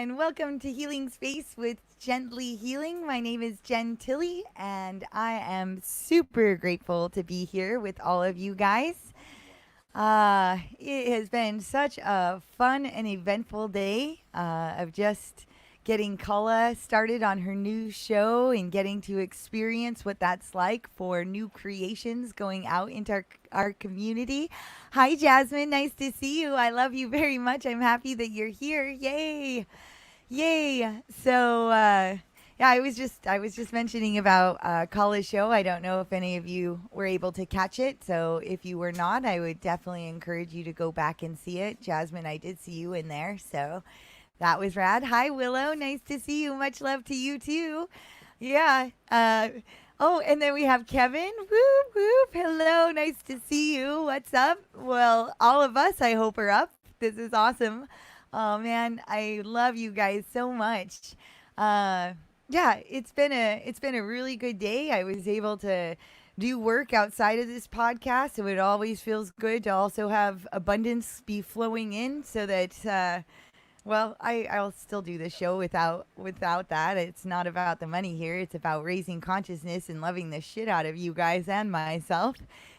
and welcome to Healing Space with Gently Healing. My name is Jen Tilley, and I am super grateful to be here with all of you guys. It has been such a fun and eventful day of just getting Kala started on her new show and getting to experience what that's like for new creations going out into our community. Hi, Jasmine. Nice to see you. I love you very much. I'm happy that you're here. Yay. Yay. Yeah, I was just mentioning about Kala's show. I don't know if any of you were able to catch it. So if you were not, I would definitely encourage you to go back and see it. Jasmine, I did see you in there. So that was rad. Hi, Willow. Nice to see you. Much love to you too. Yeah. Oh, and then we have Kevin. Whoop, whoop. Hello. Nice to see you. What's up? Well, all of us, I hope, are up. This is awesome. Oh, man. I love you guys so much. Yeah, it's been a really good day. I was able to do work outside of this podcast, so it always feels good to also have abundance be flowing in so that well, I'll still do the show without that. It's not about the money here. It's about raising consciousness and loving the shit out of you guys and myself.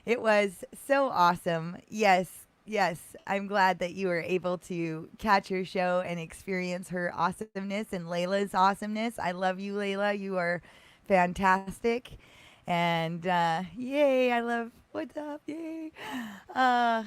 It was so awesome. Yes, yes. I'm glad that you were able to catch her show and experience her awesomeness and Layla's awesomeness. I love you, Layla. You are fantastic. And yay, I love what's up, yay. Uh,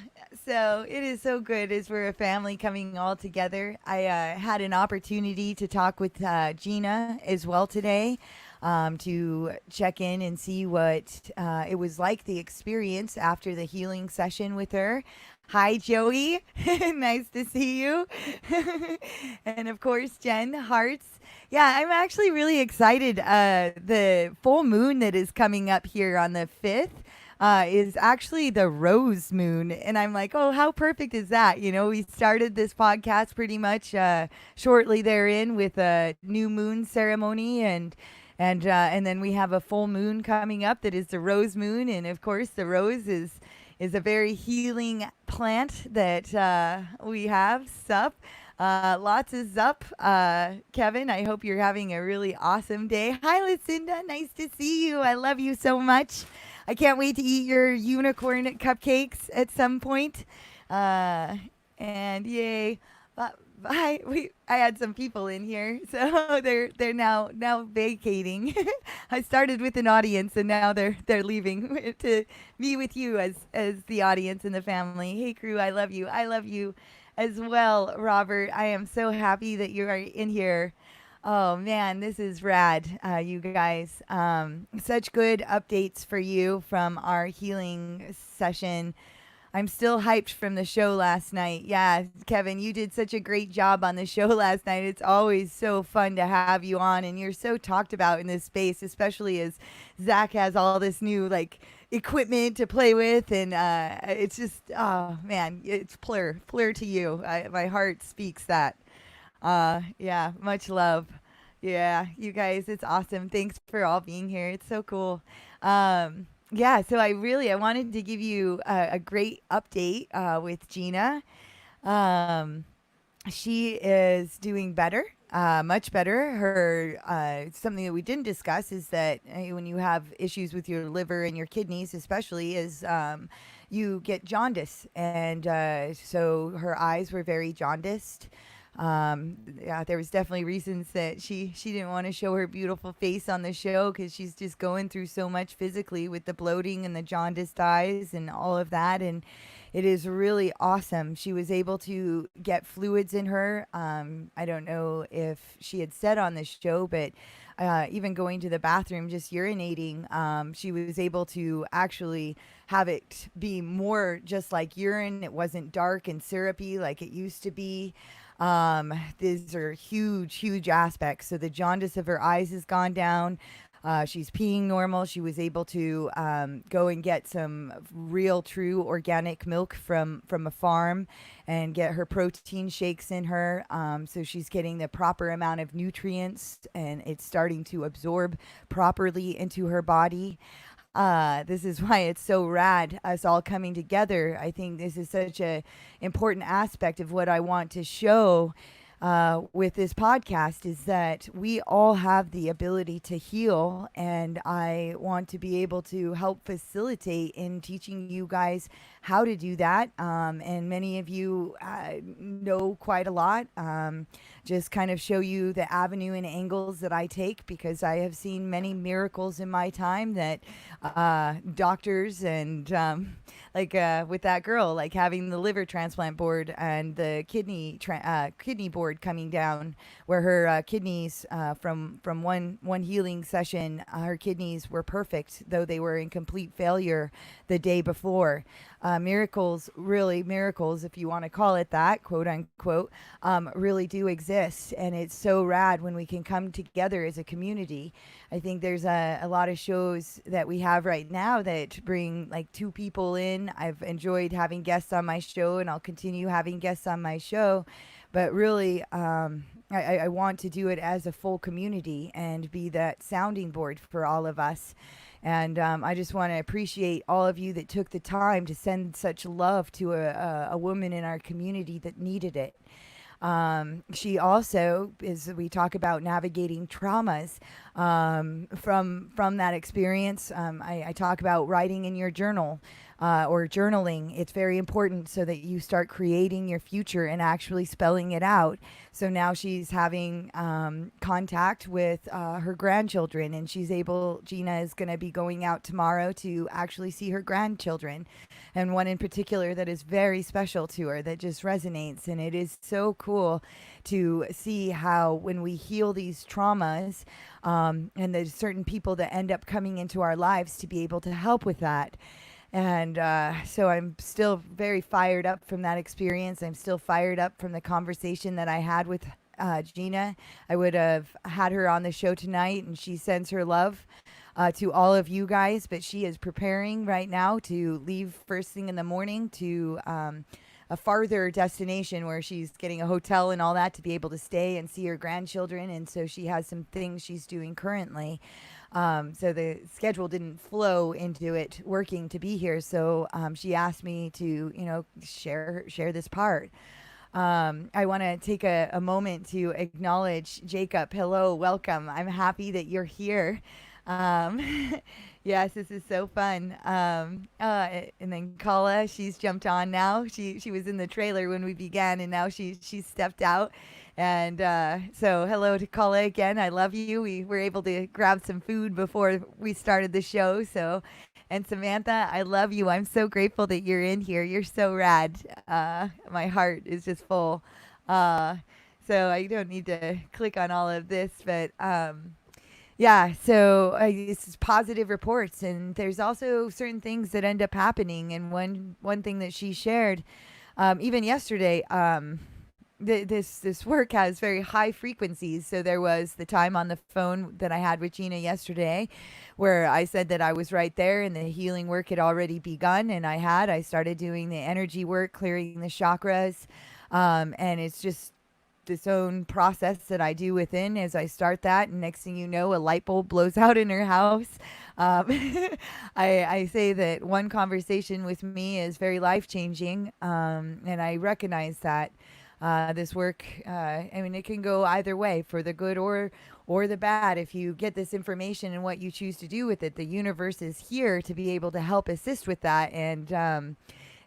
so it is so good as we're a family coming all together. I had an opportunity to talk with Gina as well today to check in and see what it was like, the experience after the healing session with her. Hi, Joey. Nice to see you. And of course, Jen, hearts. Yeah, I'm actually really excited. The full moon that is coming up here on the 5th is actually the rose moon. And I'm like, oh, how perfect is that? You know, we started this podcast pretty much shortly therein with a new moon ceremony and then we have a full moon coming up that is the rose moon. And of course, the rose is a very healing plant that we have. Sup. Lots is up. Kevin, I hope you're having a really awesome day. Hi, Lucinda. Nice to see you. I love you so much. I can't wait to eat your unicorn cupcakes at some point. And yay. I had some people in here, so they're now vacating. I started with an audience, and now they're leaving to be with you as the audience and the family. Hey, crew, I love you. I love you as well, Robert. I am so happy that you are in here. Oh man, this is rad, you guys. Such good updates for you from our healing session. I'm still hyped from the show last night. Yeah, Kevin, you did such a great job on the show last night. It's always so fun to have you on, and you're so talked about in this space, especially as Zach has all this new like equipment to play with, and it's just, oh man, it's plur to you. My heart speaks that. Yeah, much love. Yeah, you guys, it's awesome. Thanks for all being here. It's so cool. Yeah, so I wanted to give you a great update with Gina. Um, she is doing better, much better. Her something that we didn't discuss is that when you have issues with your liver and your kidneys, especially, is you get jaundice, and so her eyes were very jaundiced. Yeah, there was definitely reasons that she didn't want to show her beautiful face on the show because she's just going through so much physically with the bloating and the jaundiced eyes and all of that. And it is really awesome. She was able to get fluids in her. I don't know if she had said on the show, but even going to the bathroom, just urinating, she was able to actually have it be more just like urine. It wasn't dark and syrupy like it used to be. These are huge aspects. So the jaundice of her eyes has gone down. She's peeing normal. She was able to go and get some real, true organic milk from a farm and get her protein shakes in her. So she's getting the proper amount of nutrients and it's starting to absorb properly into her body. This is why it's so rad, us all coming together. I think this is such a important aspect of what I want to show with this podcast is that we all have the ability to heal, and I want to be able to help facilitate in teaching you guys how to do that. And many of you know quite a lot. Just kind of show you the avenue and angles that I take, because I have seen many miracles in my time that doctors and with that girl, like having the liver transplant board and the kidney board coming down, where her kidneys from one healing session, her kidneys were perfect, though they were in complete failure the day before. Miracles, really miracles, if you want to call it that, quote unquote, really do exist. And it's so rad when we can come together as a community. I think there's a lot of shows that we have right now that bring like two people in. I've enjoyed having guests on my show, and I'll continue having guests on my show. But really, I want to do it as a full community and be that sounding board for all of us. And I just want to appreciate all of you that took the time to send such love to a woman in our community that needed it. She also, as we talk about navigating traumas from that experience, I talk about writing in your journal or journaling. It's very important so that you start creating your future and actually spelling it out. So now she's having contact with her grandchildren, and Gina is going to be going out tomorrow to actually see her grandchildren, and one in particular that is very special to her that just resonates. And it is so cool to see how when we heal these traumas, and there's certain people that end up coming into our lives to be able to help with that. And so I'm still very fired up from that experience. I'm still fired up from the conversation that I had with Gina. I would have had her on the show tonight, and she sends her love to all of you guys. But she is preparing right now to leave first thing in the morning to a farther destination where she's getting a hotel and all that to be able to stay and see her grandchildren. And so she has some things she's doing currently. So the schedule didn't flow into it working to be here. So she asked me to, share this part. I want to take a moment to acknowledge Jacob. Hello, welcome. I'm happy that you're here. Yes, this is so fun. And then Kala, she's jumped on now. She was in the trailer when we began, and now she's stepped out. And so hello to Kala again. I love you. We were able to grab some food before we started the show. So, and Samantha, I love you. I'm so grateful that you're in here. You're so rad. My heart is just full. So I don't need to click on all of this, but yeah, so this is positive reports, and there's also certain things that end up happening. And one thing that she shared, even yesterday, this work has very high frequencies. So there was the time on the phone that I had with Gina yesterday, where I said that I was right there, and the healing work had already begun, and I started doing the energy work, clearing the chakras, and it's just this own process that I do within as I start that. And next thing you know, a light bulb blows out in her house. I say that one conversation with me is very life-changing, and I recognize that this work, it can go either way, for the good or the bad. If you get this information and what you choose to do with it, the universe is here to be able to help assist with that.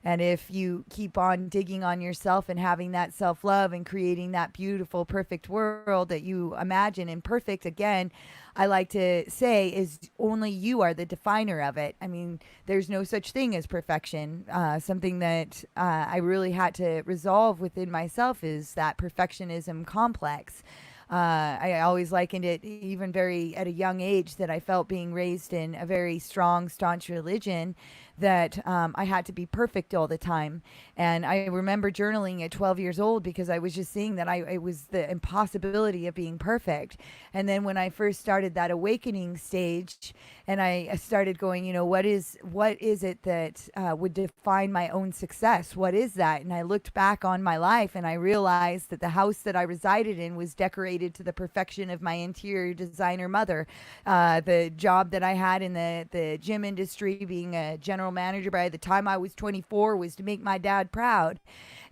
And if you keep on digging on yourself and having that self-love and creating that beautiful, perfect world that you imagine, and perfect, again, I like to say, is only you are the definer of it. I mean, there's no such thing as perfection. Something that I really had to resolve within myself is that perfectionism complex. I always likened it, even very at a young age, that I felt being raised in a very strong, staunch religion, that I had to be perfect all the time. And I remember journaling at 12 years old because I was just seeing that it was the impossibility of being perfect. And then when I first started that awakening stage, and I started going, what is it that would define my own success? What is that? And I looked back on my life, and I realized that the house that I resided in was decorated to the perfection of my interior designer mother. The job that I had in the gym industry, being a general manager by the time I was 24, was to make my dad proud.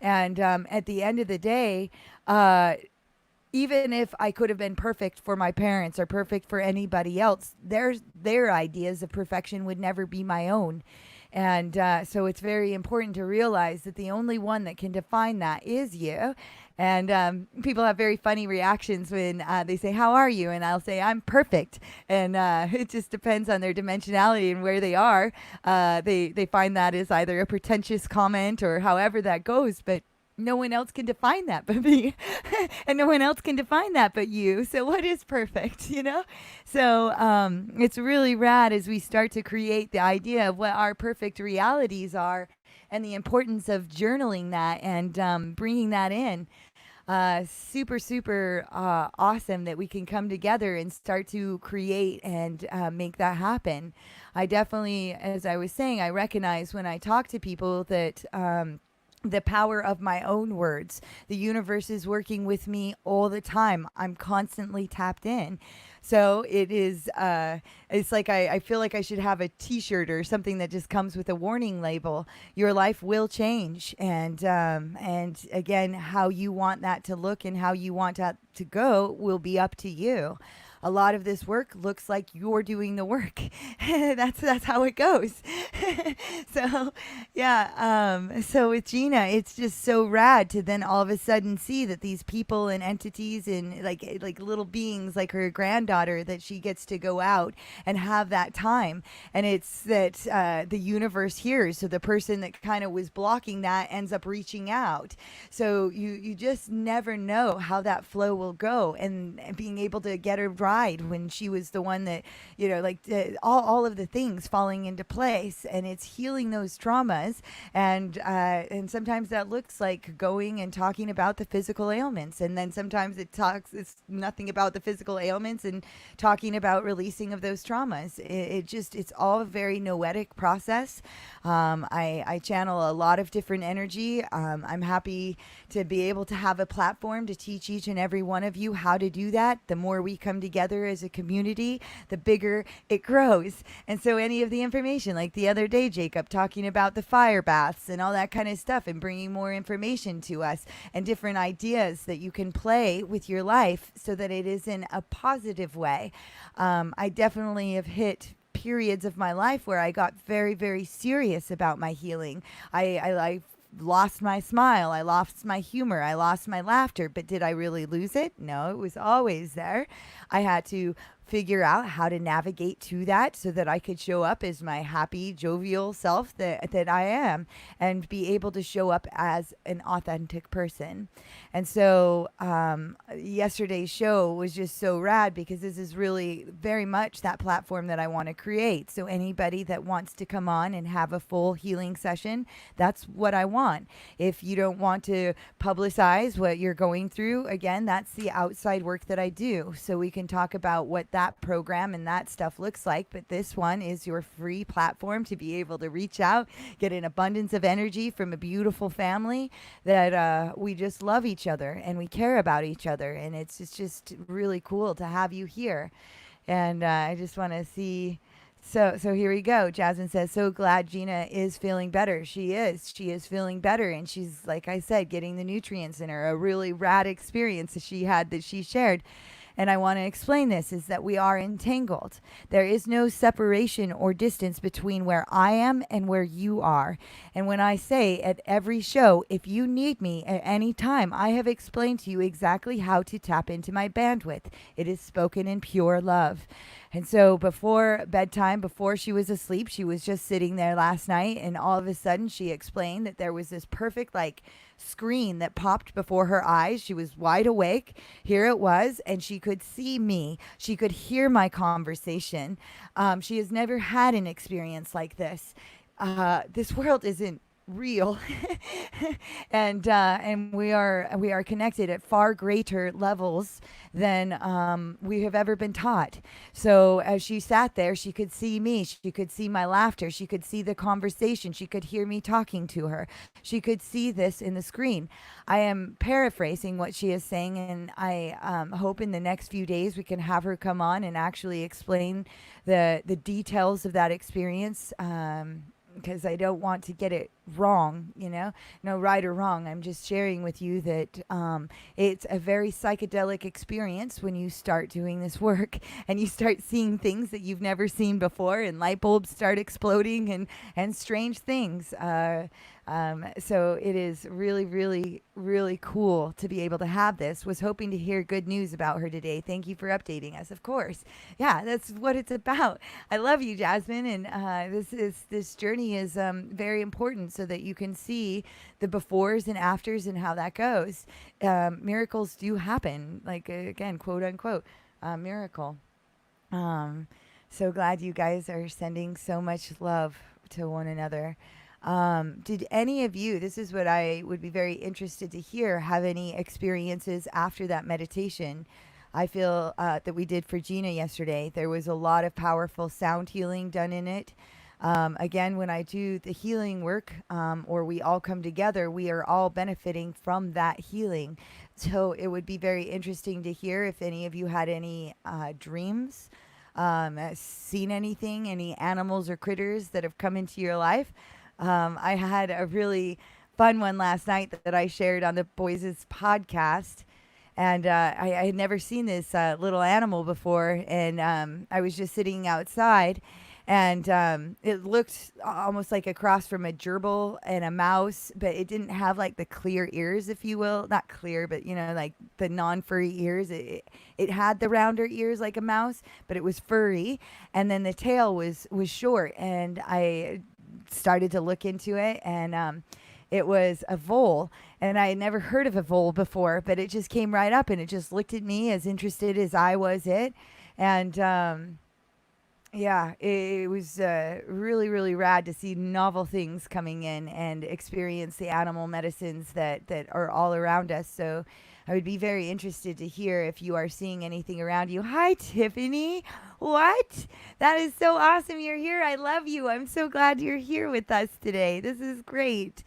And at the end of the day, uh, even if I could have been perfect for my parents or perfect for anybody else, their ideas of perfection would never be my own. And so it's very important to realize that the only one that can define that is you. And people have very funny reactions when they say, "How are you?" And I'll say, "I'm perfect." And it just depends on their dimensionality and where they are. They find that is either a pretentious comment or however that goes. But no one else can define that but me. And no one else can define that but you. So what is perfect, you know? So it's really rad as we start to create the idea of what our perfect realities are and the importance of journaling that and bringing that in. Super awesome that we can come together and start to create and make that happen. I definitely, as I was saying, I recognize when I talk to people that the power of my own words. The universe is working with me all the time. I'm constantly tapped in. So it is, it's like I feel like I should have a t-shirt or something that just comes with a warning label. Your life will change. And again, how you want that to look and how you want that to go will be up to you. A lot of this work looks like you're doing the work. That's how it goes. So, yeah. So with Gina, it's just so rad to then all of a sudden see that these people and entities and like little beings like her granddaughter that she gets to go out and have that time, and it's that the universe hears. So the person that kind of was blocking that ends up reaching out. So you just never know how that flow will go, and being able to get her ride when she was the one that, you know, like all of the things falling into place, and it's healing those traumas. And sometimes that looks like going and talking about the physical ailments, and then sometimes it's nothing about the physical ailments and talking about releasing of those traumas. It's all a very noetic process. I channel a lot of different energy. I'm happy to be able to have a platform to teach each and every one of you how to do that. The more we come together as a community, the bigger it grows. And so any of the information, like the other day, Jacob talking about the fire baths and all that kind of stuff, and bringing more information to us and different ideas that you can play with your life so that it is in a positive way. I definitely have hit periods of my life where I got very, very serious about my healing. I lost my smile, I lost my humor, I lost my laughter, but did I really lose it? No, it was always there. I had to figure out how to navigate to that so that I could show up as my happy, jovial self that I am, and be able to show up as an authentic person. And so yesterday's show was just so rad because this is really very much that platform that I want to create. So anybody that wants to come on and have a full healing session, that's what I want. If you don't want to publicize what you're going through, again, that's the outside work that I do. So we can talk about what that program and that stuff looks like. But this one is your free platform to be able to reach out, get an abundance of energy from a beautiful family that we just love each other and we care about each other. And it's just really cool to have you here. And I just want to see. So here we go. Jasmine says, so glad Gina is feeling better. She is feeling better. And she's, like I said, getting the nutrients in her. A really rad experience that she had that she shared. And I want to explain this, is that we are entangled. There is no separation or distance between where I am and where you are. And when I say at every show, if you need me at any time, I have explained to you exactly how to tap into my bandwidth. It is spoken in pure love. And so before bedtime, before she was asleep, she was just sitting there last night, and all of a sudden she explained that there was this perfect screen that popped before her eyes. She was wide awake. Here it was, and she could see me. She could hear my conversation. She has never had an experience like this. This world isn't real. And we are connected at far greater levels than we have ever been taught. So as she sat there, she could see me, she could see my laughter, she could see the conversation, she could hear me talking to her, she could see this in the screen. I am paraphrasing what she is saying, and I hope in the next few days we can have her come on and actually explain the details of that experience, because I don't want to get it wrong, no right or wrong. I'm just sharing with you that it's a very psychedelic experience when you start doing this work and you start seeing things that you've never seen before, and light bulbs start exploding, and strange things. So it is really, really, really cool to be able to have this. Was hoping to hear good news about her today. Thank you for updating us, of course. Yeah, that's what it's about. I love you, Jasmine, and this journey is very important so that you can see the befores and afters and how that goes. Miracles do happen, like again, quote unquote, miracle. So glad you guys are sending so much love to one another. Did any of you, this is what I would be very interested to hear, have any experiences after that meditation? I feel that we did for Gina yesterday. There was a lot of powerful sound healing done in it. Again, when I do the healing work, or we all come together, we are all benefiting from that healing. So it would be very interesting to hear if any of you had any dreams, seen anything, any animals or critters that have come into your life. I had a really fun one last night that I shared on the Boys' podcast. And I had never seen this little animal before. And I was just sitting outside. And it looked almost like a cross from a gerbil and a mouse. But it didn't have like the clear ears, if you will. Not clear, but, like the non-furry ears. It had the rounder ears like a mouse. But it was furry. And then the tail was short. And I started to look into it, and it was a vole, and I had never heard of a vole before, but it just came right up and it just looked at me as interested as I was it. And yeah, it was really, really rad to see novel things coming in and experience the animal medicines that are all around us. So I would be very interested to hear if you are seeing anything around you. Hi, Tiffany. What? That is so awesome you're here. I love you. I'm so glad you're here with us today. This is great.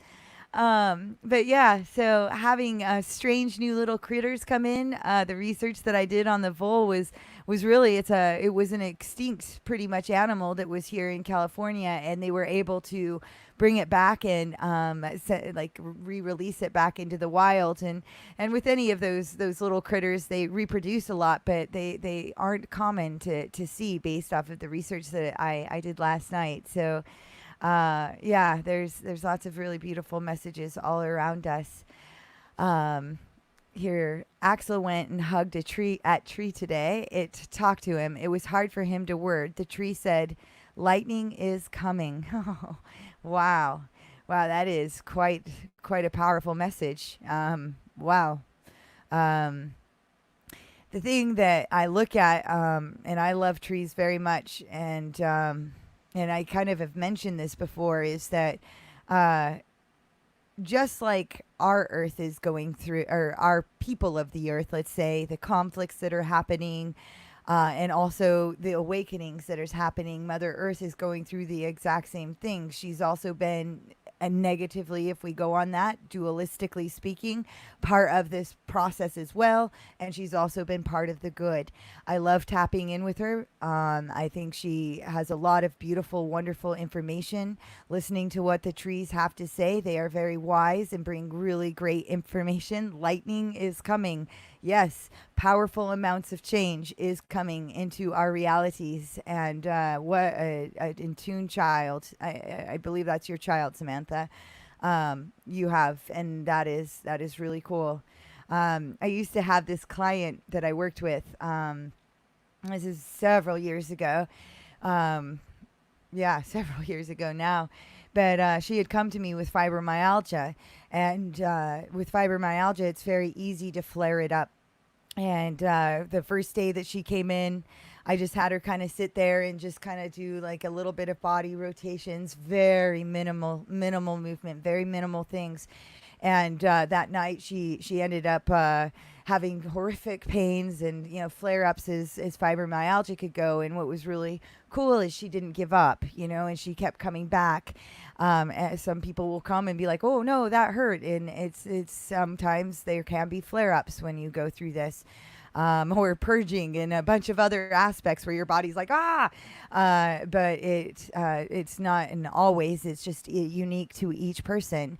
But yeah, so having strange new little critters come in, the research that I did on the vole was really, it was an extinct pretty much animal that was here in California, and they were able to bring it back and re-release it back into the wild. And with any of those little critters, they reproduce a lot, but they aren't common to see based off of the research that I did last night. So yeah, there's lots of really beautiful messages all around us. Here, Axel went and hugged a tree today. It talked to him. It was hard for him to word. The tree said, "Lightning is coming." Oh, wow. That is quite a powerful message. Wow. The thing that I look at, and I love trees very much, and I kind of have mentioned this before, is that just like our earth is going through, or our people of the earth, let's say, the conflicts that are happening, and also the awakenings that is happening, Mother Earth is going through the exact same thing. She's also been, negatively, if we go on that, dualistically speaking, part of this process as well. And she's also been part of the good. I love tapping in with her. I think she has a lot of beautiful, wonderful information. Listening to what the trees have to say, they are very wise and bring really great information. Lightning is coming. Yes, powerful amounts of change is coming into our realities. And what an in tune child. I believe that's your child, Samantha. You have, and that is really cool. I used to have this client that I worked with. This is several years ago. Yeah, several years ago now. But she had come to me with fibromyalgia. And with fibromyalgia, it's very easy to flare it up. And the first day that she came in, I just had her kind of sit there and just kind of do like a little bit of body rotations, very minimal movement, very minimal things. And that night she ended up having horrific pains and, flare-ups as fibromyalgia could go. And what was really cool is she didn't give up, and she kept coming back. And some people will come and be like, oh no, that hurt. And it's sometimes there can be flare-ups when you go through this. Or purging and a bunch of other aspects where your body's like, but it's not in always, it's just unique to each person.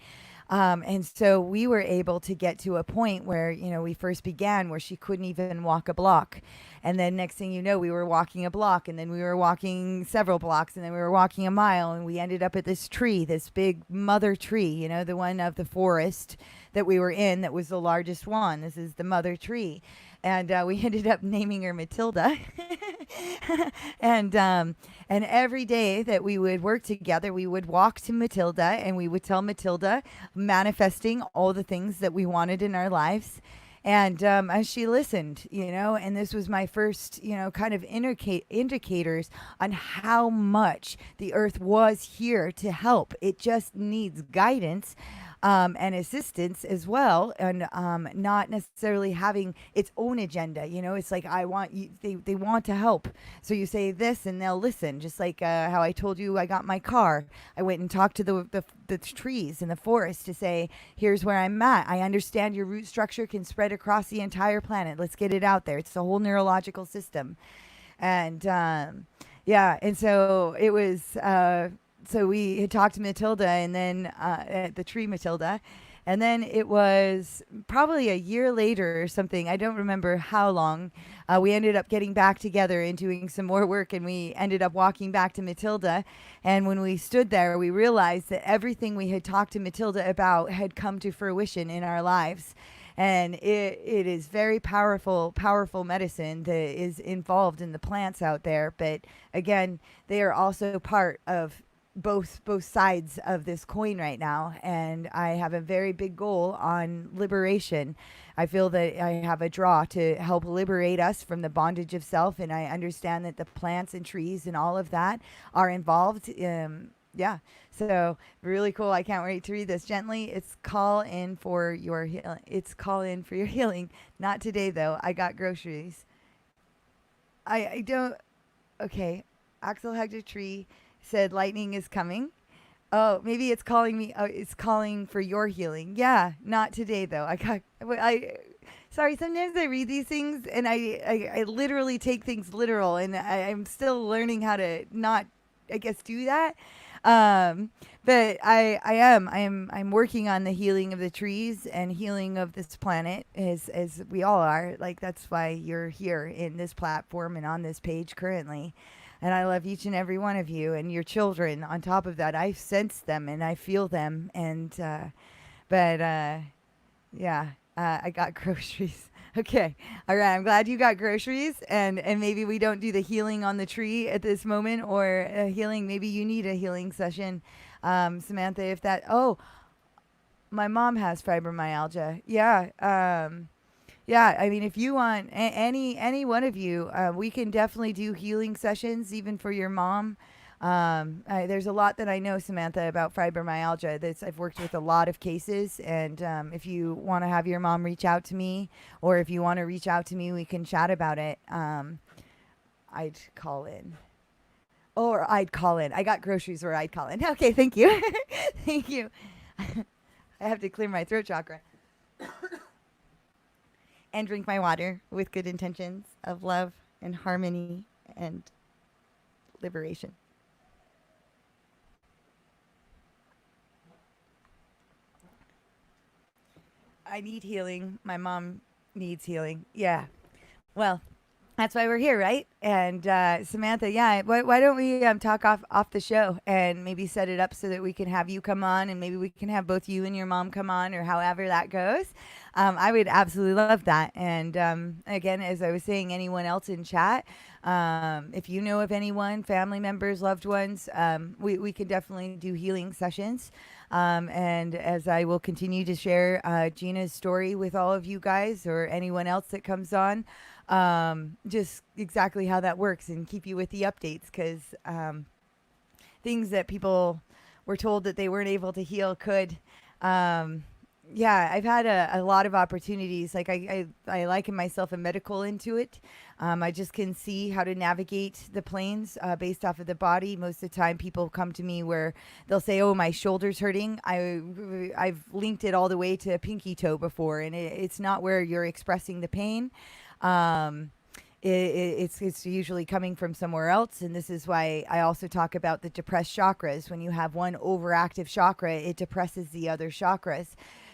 And so we were able to get to a point where, we first began where she couldn't even walk a block. And then next thing you know, we were walking a block, and then we were walking several blocks, and then we were walking a mile, and we ended up at this tree, this big mother tree, the one of the forest that we were in that was the largest one. This is the mother tree. And we ended up naming her Matilda. And every day that we would work together, we would walk to Matilda and we would tell Matilda, manifesting all the things that we wanted in our lives. And as she listened, and this was my first, kind of indicators on how much the earth was here to help. It just needs guidance. And assistance as well, and not necessarily having its own agenda. It's like, I want you, they want to help. So you say this and they'll listen. Just like how I told you I got my car. I went and talked to the trees in the forest to say, here's where I'm at. I understand your root structure can spread across the entire planet. Let's get it out there. It's the whole neurological system. And and so it was... So we had talked to Matilda, and then at the tree Matilda, and then it was probably a year later or something. I don't remember how long. We ended up getting back together and doing some more work, and we ended up walking back to Matilda. And when we stood there, we realized that everything we had talked to Matilda about had come to fruition in our lives. And it is very powerful medicine that is involved in the plants out there. But again, they are also part of both sides of this coin right now, and I have a very big goal on liberation. I feel that I have a draw to help liberate us from the bondage of self, and I understand that the plants and trees and all of that are involved. So really cool. I can't wait to read this. Gently, it's call in for your healing. It's call in for your healing. Not today though. I got groceries. I don't. Okay, Axel hugged a tree. Said lightning is coming. Oh, maybe it's calling me. Oh, it's calling for your healing. Yeah, not today though. Sorry. Sometimes I read these things and I literally take things literal, and I'm still learning how to not, I guess, do that. But I'm working on the healing of the trees and healing of this planet, as we all are. Like, that's why you're here in this platform and on this page currently. And I love each and every one of you and your children. On top of that, I sense them and I feel them. And, I got groceries. Okay. All right. I'm glad you got groceries. And maybe we don't do the healing on the tree at this moment, or a healing. Maybe you need a healing session. Samantha, if that, my mom has fibromyalgia. Yeah. Yeah, I mean, if you want any one of you, we can definitely do healing sessions, even for your mom. There's a lot that I know, Samantha, about fibromyalgia. I've worked with a lot of cases, and if you want to have your mom reach out to me, or if you want to reach out to me, we can chat about it. I'd call in. Or I'd call in. I got groceries, or I'd call in. Okay, thank you. Thank you. I have to clear my throat chakra. And drink my water with good intentions of love and harmony and liberation. I need healing. My mom needs healing. Yeah. Well, that's why we're here, right? And Samantha, yeah, why don't we talk off the show and maybe set it up so that we can have you come on, and maybe we can have both you and your mom come on, or however that goes. I would absolutely love that. And again, as I was saying, anyone else in chat, if you know of anyone, family members, loved ones, we can definitely do healing sessions. And as I will continue to share Gina's story with all of you guys, or anyone else that comes on, just exactly how that works, and keep you with the updates, because things that people were told that they weren't able to heal could. Yeah, I've had a lot of opportunities. Like I liken myself a medical intuit. I just can see how to navigate the planes based off of the body. Most of the time, people come to me where they'll say, "Oh, my shoulder's hurting." I've linked it all the way to pinky toe before, and it's not where you're expressing the pain. Um, it's usually coming from somewhere else, and this is why I also talk about the depressed chakras. When you have one overactive chakra, it depresses the other chakras.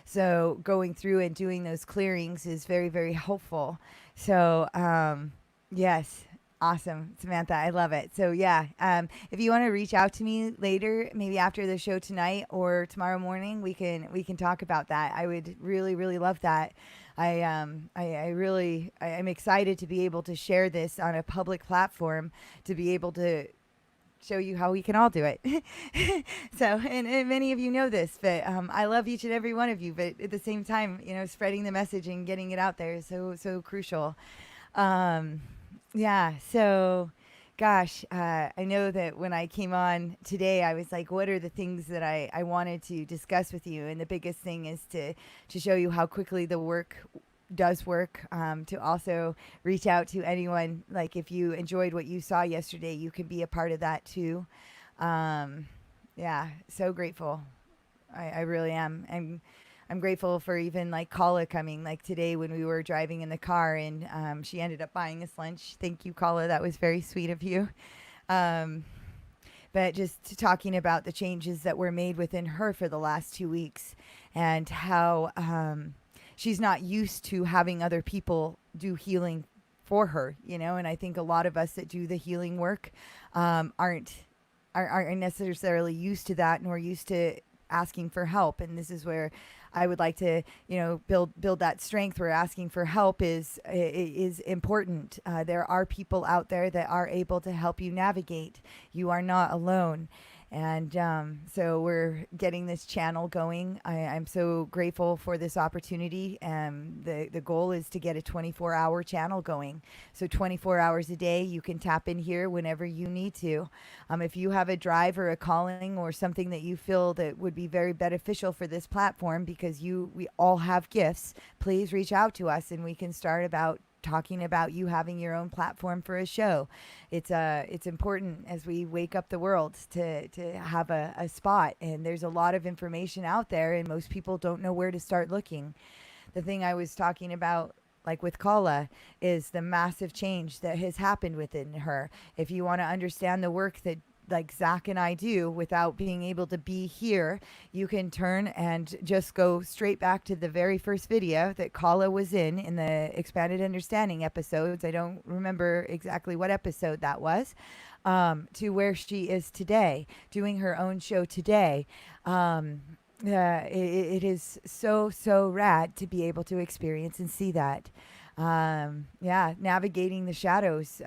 So going through and doing those clearings is very, very helpful. So yes, awesome, Samantha, I love it. So yeah, if you want to reach out to me later, maybe after the show tonight or tomorrow morning, we can talk about that. I would really, really love that. I'm excited to be able to share this on a public platform, to be able to show you how we can all do it. So, and many of you know this, but I love each and every one of you. But at the same time, spreading the message and getting it out there is so crucial. Yeah. So, gosh, I know that when I came on today, I was like, what are the things that I wanted to discuss with you? And the biggest thing is to show you how quickly the work does work, to also reach out to anyone. Like if you enjoyed what you saw yesterday, you can be a part of that too. Yeah, so grateful. I really am. I'm grateful for even like Kala coming, like today when we were driving in the car, and she ended up buying us lunch. Thank you, Kala. That was very sweet of you. Um, but just talking about the changes that were made within her for the last 2 weeks, and how she's not used to having other people do healing for her, and I think a lot of us that do the healing work aren't necessarily used to that, nor used to asking for help. And this is where I would like to, build that strength where asking for help is important. There are people out there that are able to help you navigate. You are not alone. And so we're getting this channel going. I'm so grateful for this opportunity. The goal is to get a 24-hour channel going. So 24 hours a day, you can tap in here whenever you need to. If you have a drive or a calling or something that you feel that would be very beneficial for this platform, because we all have gifts, please reach out to us and we can start about talking about you having your own platform for a show. It's important as we wake up the world to have a spot. And there's a lot of information out there, and most people don't know where to start looking. The thing I was talking about, like with Kala, is the massive change that has happened within her. If you want to understand the work that like Zach and I do without being able to be here, you can turn and just go straight back to the very first video that Kala was in the Expanded Understanding episodes. I don't remember exactly what episode that was, to where she is today, doing her own show today. It is so rad to be able to experience and see that. Yeah, navigating the shadows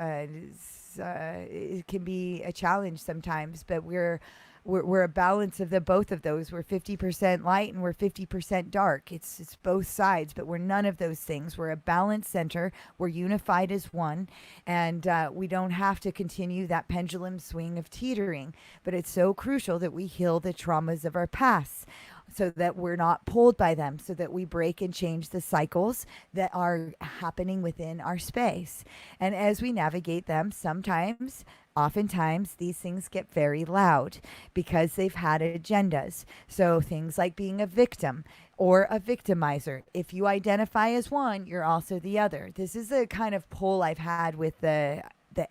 it can be a challenge sometimes, but we're a balance of the both of those. We're 50% light and we're 50% dark. It's both sides, but we're none of those things. We're a balanced center. We're unified as one, and we don't have to continue that pendulum swing of teetering. But it's so crucial that we heal the traumas of our past, so that we're not pulled by them, so that we break and change the cycles that are happening within our space. And as we navigate them, oftentimes, these things get very loud because they've had agendas. So things like being a victim or a victimizer. If you identify as one, you're also the other. This is a kind of pull I've had with the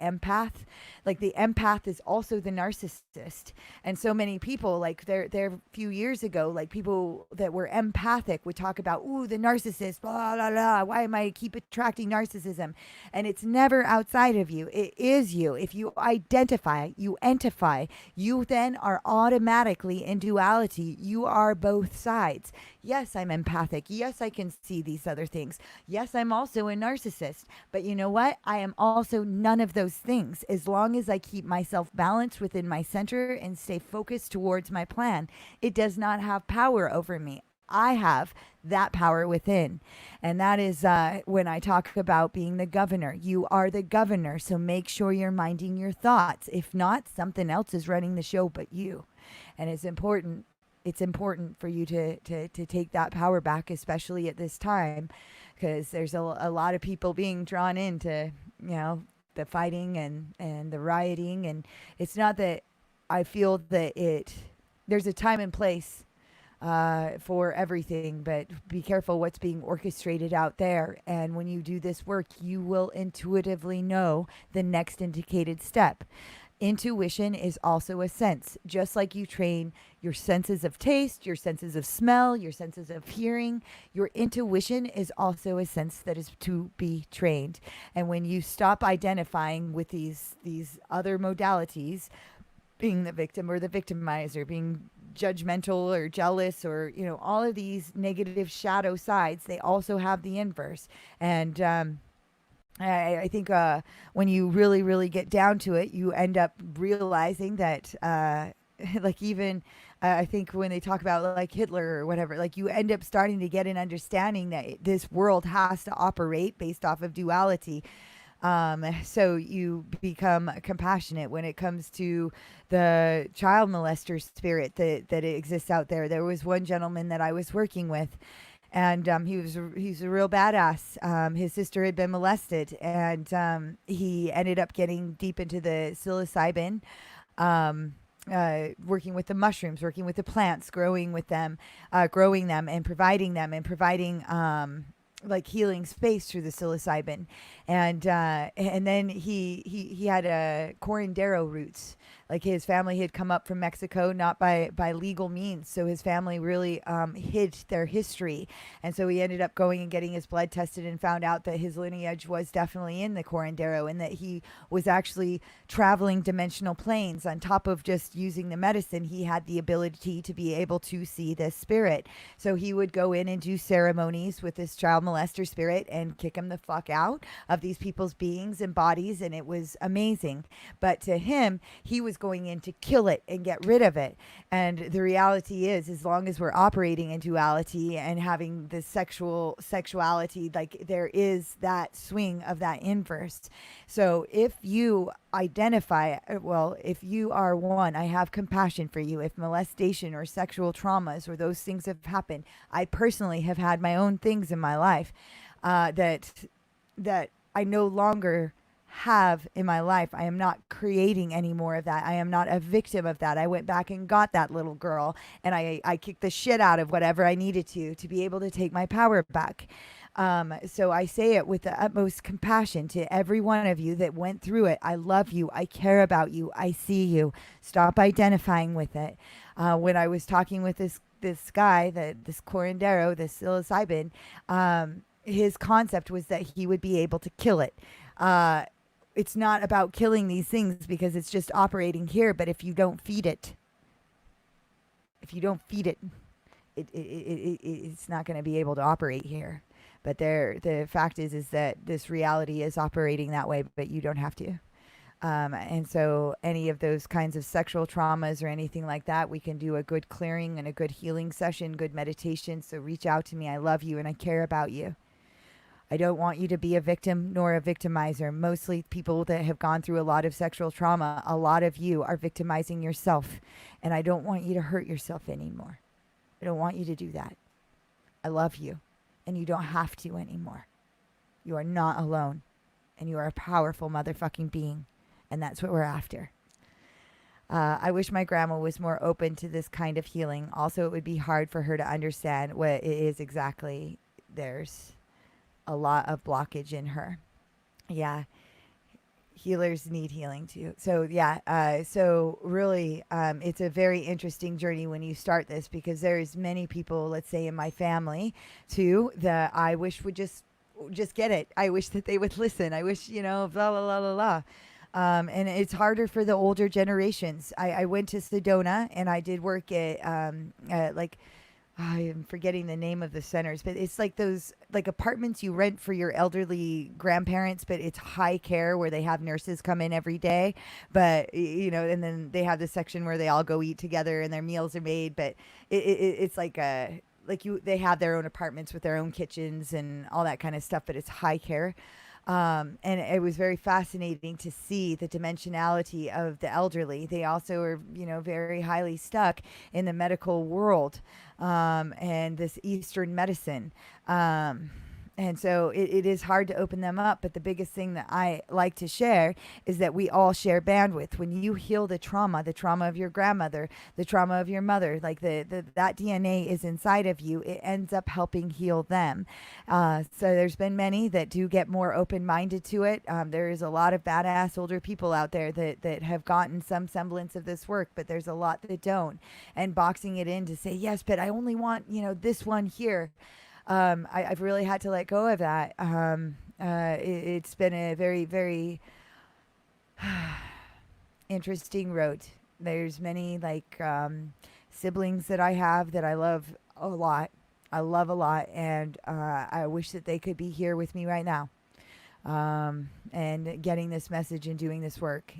empath. Like the empath is also the narcissist. And so many people, like there a few years ago, like people that were empathic would talk about, ooh, the narcissist, blah, blah, blah. Why am I keep attracting narcissism? And it's never outside of you. It is you. If you identify, you entify, you then are automatically in duality. You are both sides. Yes, I'm empathic. Yes, I can see these other things. Yes, I'm also a narcissist. But you know what? I am also none of those things. As long as I keep myself balanced within my center and stay focused towards my plan, it does not have power over me. I have that power within. And that is when I talk about being the governor. You are the governor. So make sure you're minding your thoughts. If not, something else is running the show but you. And it's important it's important for you to take that power back, especially at this time, because there's a lot of people being drawn into, the fighting and the rioting. And it's not that I feel that there's a time and place for everything, but be careful what's being orchestrated out there. And when you do this work, you will intuitively know the next indicated step. Intuition is also a sense, just like you train your senses of taste, your senses of smell, your senses of hearing. Your intuition is also a sense that is to be trained. And when you stop identifying with these other modalities, being the victim or the victimizer, being judgmental or jealous, or all of these negative shadow sides, they also have the inverse. And I think when you really, really get down to it, you end up realizing that, like even I think when they talk about like Hitler or whatever, like you end up starting to get an understanding that this world has to operate based off of duality. So you become compassionate when it comes to the child molester spirit that exists out there. There was one gentleman that I was working with, and he's a real badass. His sister had been molested, and he ended up getting deep into the psilocybin, working with the mushrooms, working with the plants, growing them, and providing like healing space through the psilocybin. And then he had a curandero roots. Like his family had come up from Mexico, not by legal means. So his family really hid their history. And so he ended up going and getting his blood tested and found out that his lineage was definitely in the curandero, and that he was actually traveling dimensional planes. On top of just using the medicine, he had the ability to be able to see this spirit. So he would go in and do ceremonies with this child molester spirit and kick him the fuck out of these people's beings and bodies. And it was amazing. But to him, he was going in to kill it and get rid of it. And the reality is, as long as we're operating in duality and having the sexuality, like there is that swing of that inverse. So if you identify, well, if you are one, I have compassion for you. If molestation or sexual traumas or those things have happened, I personally have had my own things in my life that I no longer have in my life. I am not creating any more of that. I am not a victim of that. I went back and got that little girl, and I kicked the shit out of whatever I needed to be able to take my power back. So I say it with the utmost compassion to every one of you that went through it. I love you. I care about you. I see you. Stop identifying with it. When I was talking with this guy, this curandero, this psilocybin, his concept was that he would be able to kill it. It's not about killing these things because it's just operating here. But if you don't feed it, it's not going to be able to operate here. But the fact is that this reality is operating that way, but you don't have to. And so any of those kinds of sexual traumas or anything like that, we can do a good clearing and a good healing session, good meditation. So reach out to me. I love you and I care about you. I don't want you to be a victim nor a victimizer. Mostly people that have gone through a lot of sexual trauma, a lot of you are victimizing yourself. And I don't want you to hurt yourself anymore. I don't want you to do that. I love you. And you don't have to anymore. You are not alone. And you are a powerful motherfucking being. And that's what we're after. I wish my grandma was more open to this kind of healing. Also, it would be hard for her to understand what it is exactly. There's a lot of blockage in her. Yeah. Healers need healing too. So yeah. So really, it's a very interesting journey when you start this, because there's many people, let's say in my family too, that I wish would just get it. I wish that they would listen. I wish, blah, blah, blah, blah, blah. And it's harder for the older generations. I went to Sedona and I did work at like, I am forgetting the name of the centers, but it's like those like apartments you rent for your elderly grandparents, but it's high care where they have nurses come in every day. But, and then they have this section where they all go eat together and their meals are made. But it's like they have their own apartments with their own kitchens and all that kind of stuff, but it's high care. And it was very fascinating to see the dimensionality of the elderly. They also are, very highly stuck in the medical world, and this Eastern medicine. And so it is hard to open them up. But the biggest thing that I like to share is that we all share bandwidth. When you heal the trauma of your grandmother, the trauma of your mother, like that DNA is inside of you, it ends up helping heal them. So there's been many that do get more open-minded to it. There is a lot of badass older people out there that have gotten some semblance of this work, but there's a lot that don't. And boxing it in to say, yes, but I only want, this one here. I've really had to let go of that. It's been a very, very interesting road. There's many siblings that I have that I love a lot. I love a lot, and I wish that they could be here with me right now, and getting this message and doing this work.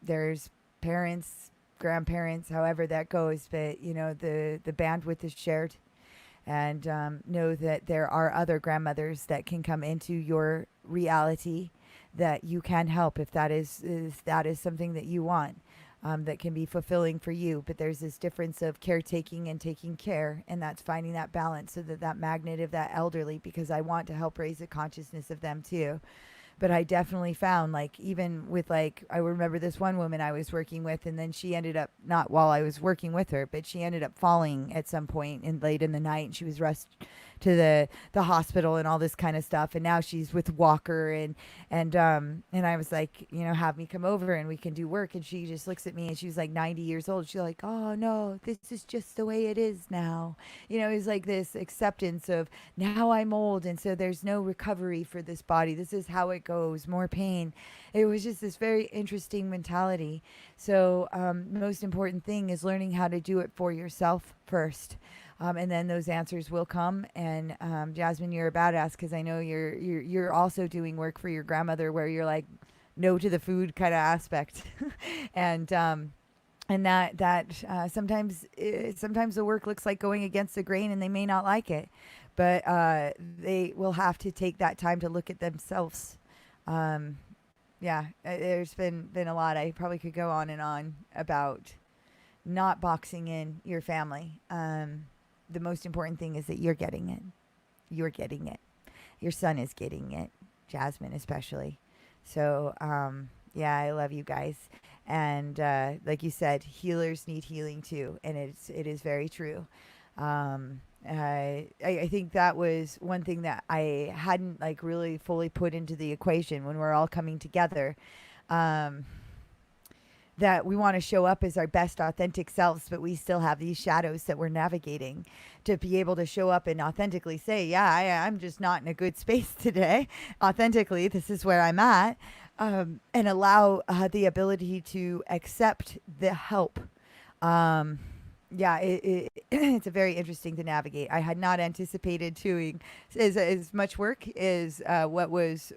There's parents, grandparents, however that goes, but the bandwidth is shared, and know that there are other grandmothers that can come into your reality that you can help if that is something that you want, that can be fulfilling for you. But there's this difference of caretaking and taking care, and that's finding that balance so that magnet of that elderly, because I want to help raise the consciousness of them too. But I definitely found, even with, I remember this one woman I was working with, and then she ended up, not while I was working with her, but she ended up falling at some point late in the night, and she was rushed to the hospital and all this kind of stuff. And now she's with Walker, and I was like, have me come over and we can do work. And she just looks at me, and she was like 90 years old. She's like, oh no, this is just the way it is now. It's like this acceptance of, now I'm old, and so there's no recovery for this body. This is how it goes, more pain. It was just this very interesting mentality. So most important thing is learning how to do it for yourself first. And then those answers will come. And Jasmine, you're a badass, because I know you're also doing work for your grandmother where you're like no to the food kind of aspect, and that sometimes the work looks like going against the grain, and they may not like it, but they will have to take that time to look at themselves. There's been a lot. I probably could go on and on about not boxing in your family. The most important thing is that you're getting it. You're getting it. Your son is getting it. Jasmine especially. So, I love you guys. And like you said, healers need healing too. And it is very true. I think that was one thing that I hadn't really fully put into the equation when we're all coming together. That we want to show up as our best authentic selves, but we still have these shadows that we're navigating. To be able to show up and authentically say, I'm just not in a good space today. Authentically, this is where I'm at. And allow the ability to accept the help. It's a very interesting to navigate. I had not anticipated doing as much work as what was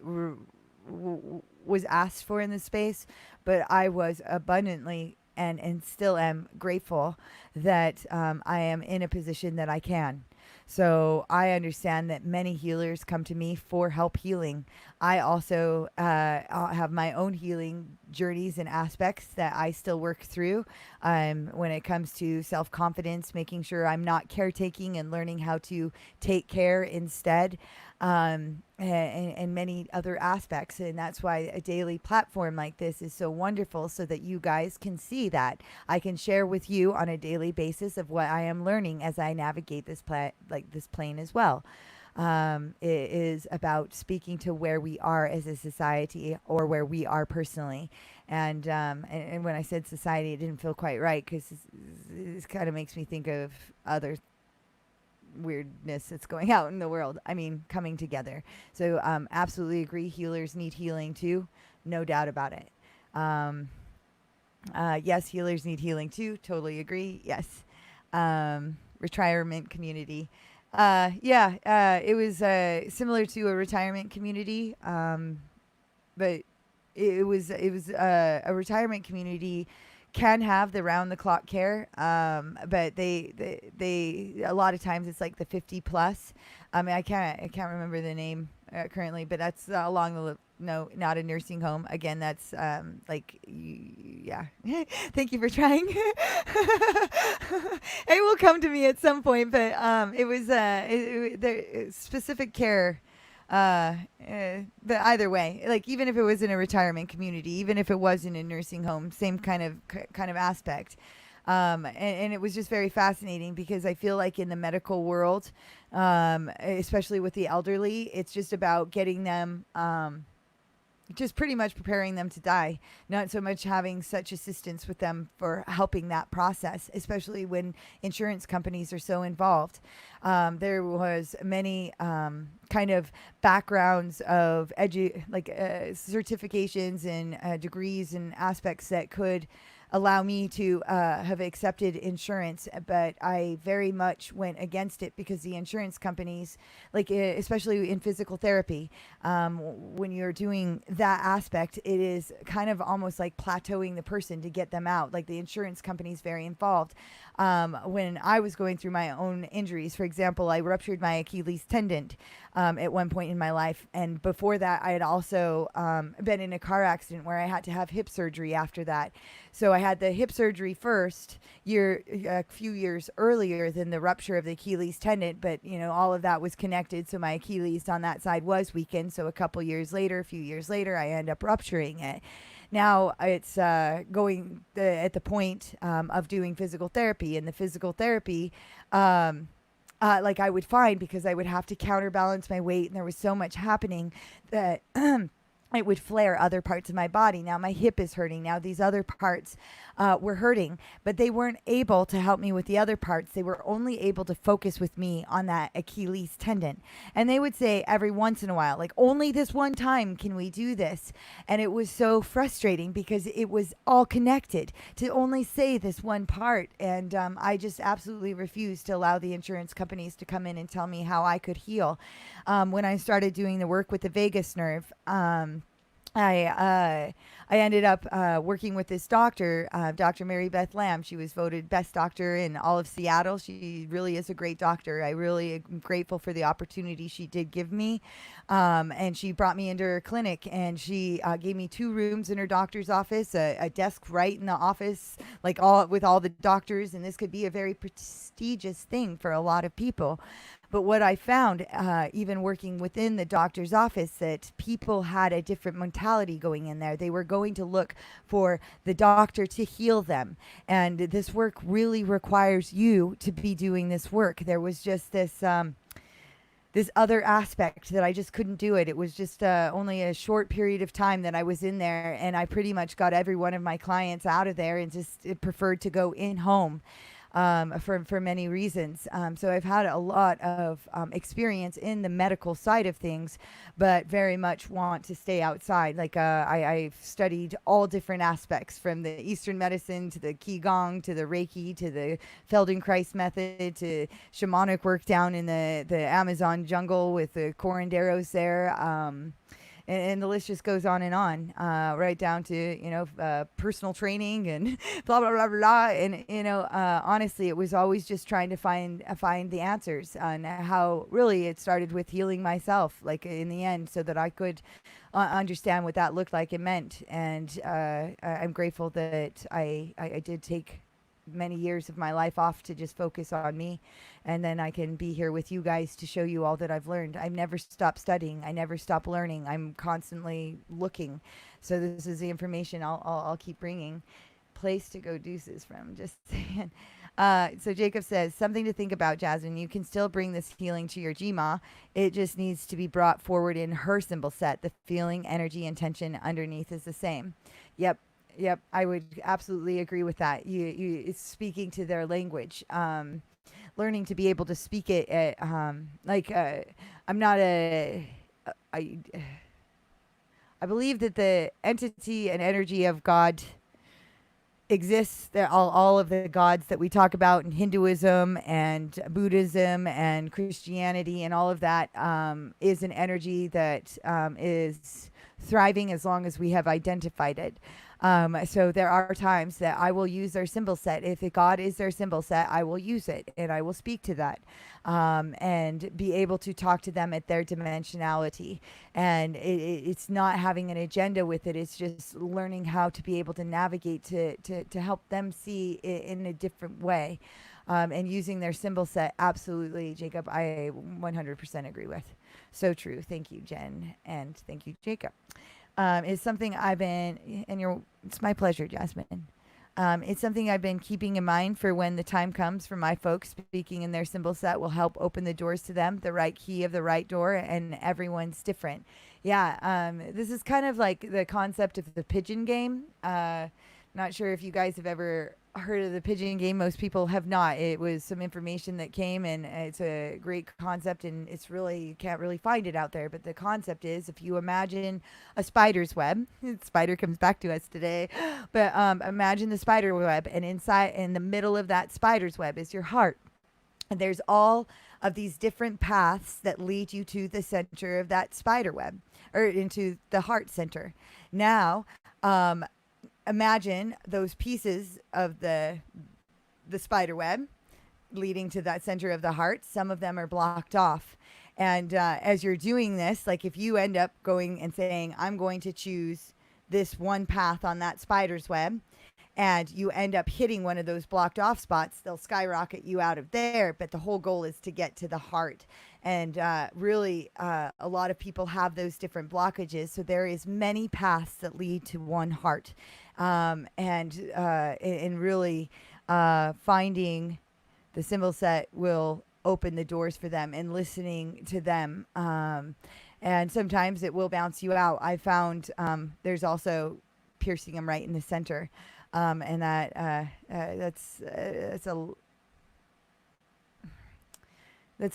asked for in this space, but I was abundantly and still am grateful that I am in a position that I can. So I understand that many healers come to me for help healing. I also have my own healing journeys and aspects that I still work through when it comes to self-confidence, making sure I'm not caretaking and learning how to take care instead, and many other aspects. And that's why a daily platform like this is so wonderful, so that you guys can see that. I can share with you on a daily basis of what I am learning as I navigate this plane as well. It is about speaking to where we are as a society, or where we are personally. And when I said society, it didn't feel quite right, because this kind of makes me think of other weirdness that's going out in the world. I mean, coming together. So absolutely agree. Healers need healing too. No doubt about it. Yes, healers need healing too. Totally agree. Yes. Retirement community. It was similar to a retirement community, but it was a retirement community can have the round the clock care, but they a lot of times it's like the 50 plus. I mean, I can't remember the name currently, but that's along the no, not a nursing home. Again, that's yeah. Thank you for trying. It will come to me at some point, but it was the specific care. But either way, like even if it was in a retirement community, even if it was in a nursing home, same kind of aspect. And it was just very fascinating because I feel like in the medical world, especially with the elderly, it's just about getting them, just pretty much preparing them to die, not so much having such assistance with them for helping that process, especially when insurance companies are so involved. There was many kind of backgrounds of certifications and degrees and aspects that could allow me to have accepted insurance, but I very much went against it because the insurance companies, especially in physical therapy, when you're doing that aspect, it is kind of almost like plateauing the person to get them out. Like the insurance company is very involved. When I was going through my own injuries, for example, I ruptured my Achilles tendon at one point in my life. And before that, I had also been in a car accident where I had to have hip surgery after that. So I had the hip surgery first a few years earlier than the rupture of the Achilles tendon, but all of that was connected. So my Achilles on that side was weakened. So a few years later, I end up rupturing it. Now it's going at the point of doing physical therapy, and the physical therapy, like I would find, because I would have to counterbalance my weight, and there was so much happening that it would flare other parts of my body. Now my hip is hurting. Now these other parts were hurting, but they weren't able to help me with the other parts. They were only able to focus with me on that Achilles tendon. And they would say every once in a while, like, only this one time can we do this. And it was so frustrating because it was all connected to only say this one part. And I just absolutely refused to allow the insurance companies to come in and tell me how I could heal. When I started doing the work with the vagus nerve, I ended up working with this doctor, Dr. Mary Beth Lamb. She was voted best doctor in all of Seattle. She really is a great doctor. I really am grateful for the opportunity she did give me. And she brought me into her clinic, and she gave me 2 rooms in her doctor's office, a desk right in the office, with all the doctors. And this could be a very prestigious thing for a lot of people. But what I found, even working within the doctor's office, that people had a different mentality going in there. They were going to look for the doctor to heal them. And this work really requires you to be doing this work. There was just this other aspect that I just couldn't do it. It was just only a short period of time that I was in there, and I pretty much got every one of my clients out of there and just preferred to go in home. For many reasons. So I've had a lot of experience in the medical side of things, but very much want to stay outside. I've studied all different aspects, from the Eastern medicine to the Qigong to the Reiki to the Feldenkrais method to shamanic work down in the Amazon jungle with the curanderos there. And the list just goes on and on, right down to, personal training and blah, blah, blah, blah. And, honestly, it was always just trying to find the answers, and how really it started with healing myself, in the end, so that I could understand what that looked like and meant. And I'm grateful that I did take many years of my life off to just focus on me, and then I can be here with you guys to show you all that I've learned. I've never stopped studying. I never stop learning. I'm constantly looking. So this is the information I'll keep bringing. Place to go deuces from, just saying. So Jacob says, something to think about, Jasmine. You can still bring this healing to your Gma. It just needs to be brought forward in her symbol set. The feeling, energy, and tension underneath is the same. Yep, I would absolutely agree with that. It's speaking to their language, learning to be able to speak it. I'm not I believe that the entity and energy of God exists. All of the gods that we talk about in Hinduism and Buddhism and Christianity and all of that is an energy that is thriving as long as we have identified it. So there are times that I will use their symbol set. If God is their symbol set, I will use it and I will speak to that, and be able to talk to them at their dimensionality. And it's not having an agenda with it. It's just learning how to be able to navigate to help them see it in a different way. And using their symbol set, absolutely, Jacob, I 100% agree with. So true. Thank you, Jen. And thank you, Jacob. It's something I've been, it's my pleasure, Jasmine. It's something I've been keeping in mind for when the time comes for my folks. Speaking in their symbol set will help open the doors to them, the right key of the right door, and everyone's different. Yeah, this is kind of like the concept of the pigeon game. Not sure if you guys have ever heard of the pigeon game. Most people have not. It was some information that came, and it's a great concept, and it's really, you can't really find it out there. But the concept is, if you imagine a spider's web, spider comes back to us today, but imagine the spider web, and inside, in the middle of that spider's web is your heart. And there's all of these different paths that lead you to the center of that spider web, or into the heart center. Now, imagine those pieces of the spider web leading to that center of the heart. Some of them are blocked off. And as you're doing this, like if you end up going and saying, I'm going to choose this one path on that spider's web, and you end up hitting one of those blocked off spots, they'll skyrocket you out of there. But the whole goal is to get to the heart. And really, a lot of people have those different blockages. So there is many paths that lead to one heart. And really finding the symbol set will open the doors for them, and listening to them. And sometimes it will bounce you out. I found there's also piercing them right in the center. And that's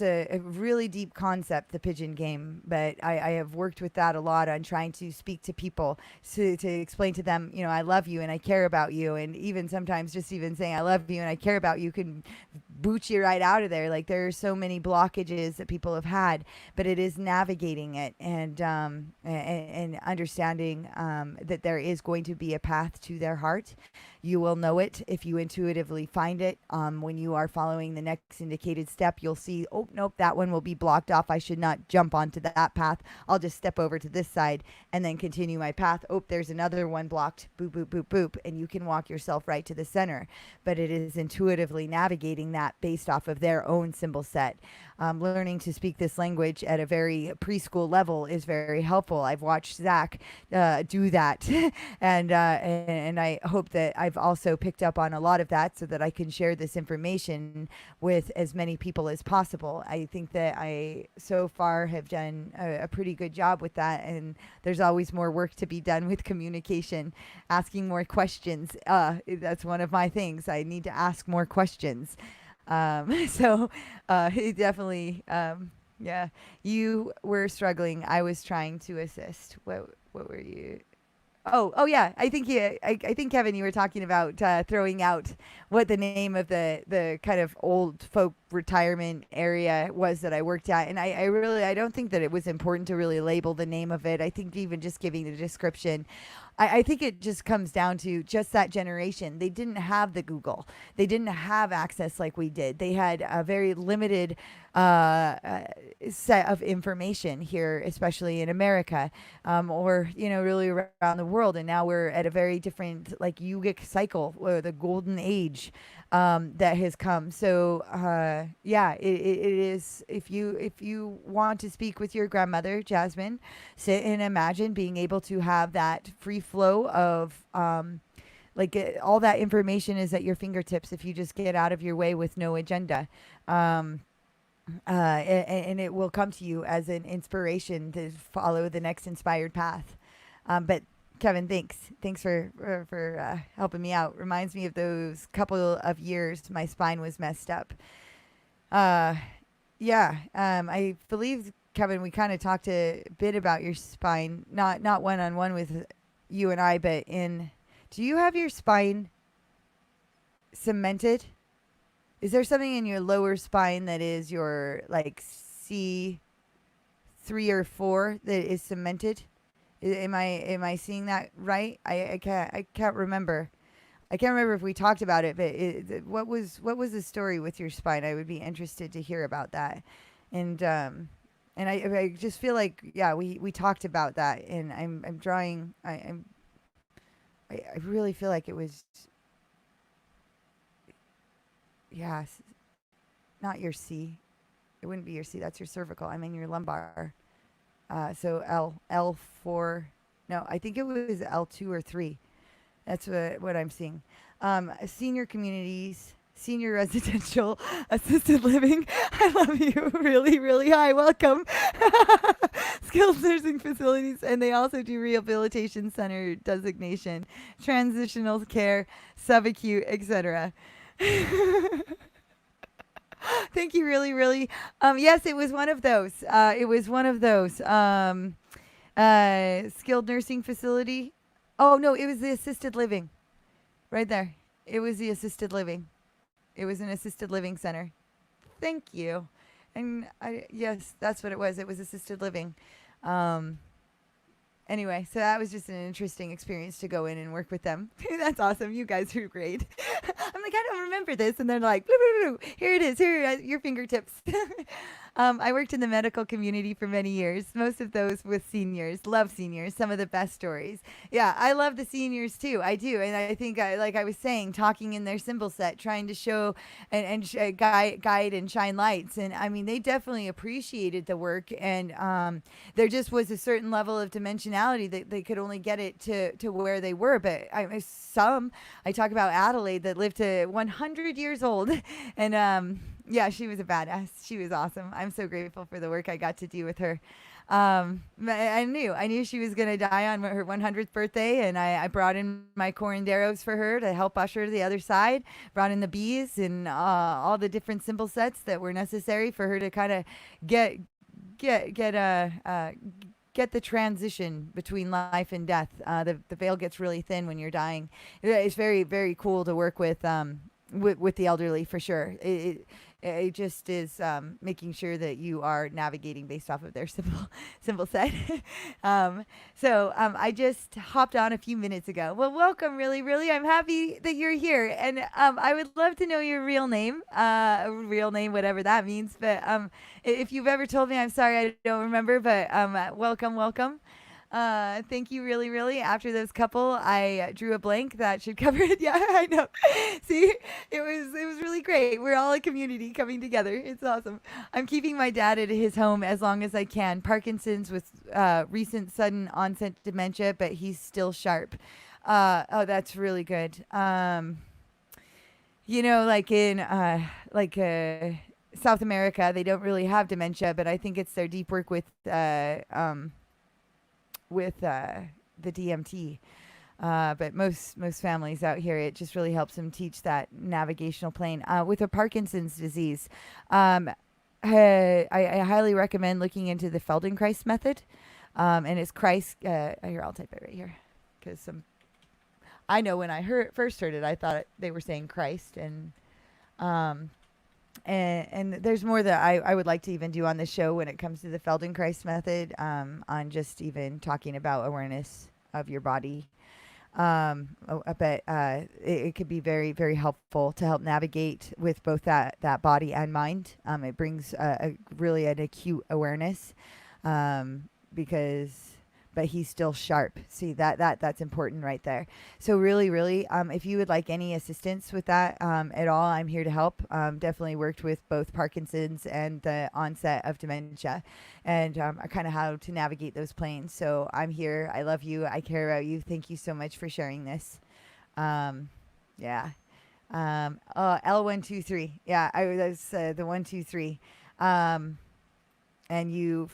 a really deep concept, the pigeon game. But I have worked with that a lot on trying to speak to people to explain to them, I love you and I care about you. And even sometimes just even saying I love you and I care about you can boot you right out of there. Like, there are so many blockages that people have had, but it is navigating it and understanding that there is going to be a path to their heart. You will know it if you intuitively find it. When you are following the next indicated step, you'll see, oh, nope, that one will be blocked off. I should not jump onto that path. I'll just step over to this side and then continue my path. Oh, there's another one blocked. Boop, boop, boop, boop. And you can walk yourself right to the center. But it is intuitively navigating that based off of their own symbol set. Learning to speak this language at a very preschool level is very helpful. I've watched Zach do that. and I hope that I've also picked up on a lot of that so that I can share this information with as many people as possible. I think that I so far have done a pretty good job with that, and there's always more work to be done with communication, asking more questions. That's one of my things. I need to ask more questions. It definitely, yeah, you were struggling. I was trying to assist. What were you? Oh yeah. I think Kevin, you were talking about throwing out what the name of the kind of old folk retirement area was that I worked at, and I don't think that it was important to really label the name of it. I think even just giving the description. I think it just comes down to just that generation. They didn't have the Google. They didn't have access like we did. They had a very limited set of information here, especially in America, or, really around the world. And now we're at a very different, like, yogic cycle, or the golden age that has come. So, yeah, it is. If you want to speak with your grandmother, Jasmine, sit and imagine being able to have that free flow of all that information is at your fingertips if you just get out of your way with no agenda. And it will come to you as an inspiration to follow the next inspired path. But Kevin, thanks for helping me out. Reminds me of those couple of years my spine was messed up. Yeah. I believe, Kevin, we kind of talked a bit about your spine, not one-on-one with you and I, but do you have your spine cemented? Is there something in your lower spine that is your, like, C3 or 4 that is cemented? Am I seeing that right? I can't remember. I can't remember if we talked about it, but what was the story with your spine? I would be interested to hear about that, and I just feel like, yeah, we talked about that, and I'm drawing. I really feel like it was, yeah, not your C. It wouldn't be your C. That's your cervical. I mean your lumbar. So L4. No, I think it was L2 or 3. That's what I'm seeing. Senior communities, senior residential, assisted living. I love you. Really, really. Hi, welcome. Skilled nursing facilities, and they also do rehabilitation center designation, transitional care, subacute, etc. Thank you, really, really. Yes, it was one of those. It was one of those. Skilled nursing facility. Oh no, it was the assisted living. Right there. It was the assisted living. It was an assisted living center. Thank you. And yes, that's what it was. It was assisted living. Um, anyway, so that was just an interesting experience to go in and work with them. That's awesome. You guys are great. I'm like, I don't remember this. And they're like, "Blue, blue, blue. Here it is. Here are your fingertips." I worked in the medical community for many years, most of those with seniors. Love seniors, some of the best stories. Yeah, I love the seniors too. I do. And I think, like I was saying, talking in their symbol set, trying to show and guide and shine lights. And I mean, they definitely appreciated the work. And there just was a certain level of dimensionality that they could only get it to where they were. But I talk about Adelaide that lived to 100 years old. And yeah, she was a badass. She was awesome. I'm so grateful for the work I got to do with her. I knew she was going to die on her 100th birthday, and I brought in my coranderos for her to help usher to the other side. Brought in the bees and all the different symbol sets that were necessary for her to kind of get the transition between life and death. The veil gets really thin when you're dying. It's very, very cool to work with the elderly, for sure. It just is making sure that you are navigating based off of their symbol set. I just hopped on a few minutes ago. Well, welcome, really, really. I'm happy that you're here, and I would love to know your real name, whatever that means. But if you've ever told me, I'm sorry, I don't remember. But welcome, welcome. Thank you, really, really. After those couple, I drew a blank that should cover it. Yeah, I know. See, it was really great. We're all a community coming together. It's awesome. I'm keeping my dad at his home as long as I can. Parkinson's with recent sudden onset dementia, but he's still sharp. Oh, that's really good. Like in South America, they don't really have dementia, but I think it's their deep work with the DMT. But most families out here, it just really helps them teach that navigational plane. With a Parkinson's disease, I highly recommend looking into the Feldenkrais method. And it's Christ. Here, I'll type it right here, because I know when I first heard it, I thought they were saying Christ, and there's more that I would like to even do on the show when it comes to the Feldenkrais method, on just even talking about awareness of your body. But it could be very, very helpful to help navigate with both that body and mind. It brings really an acute awareness, but he's still sharp. See, that's important right there. So really, really, if you would like any assistance with that at all, I'm here to help. Definitely worked with both Parkinson's and the onset of dementia, and kind of how to navigate those planes. So I'm here. I love you. I care about you. Thank you so much for sharing this. Yeah. L123. Yeah, that's the 123. And you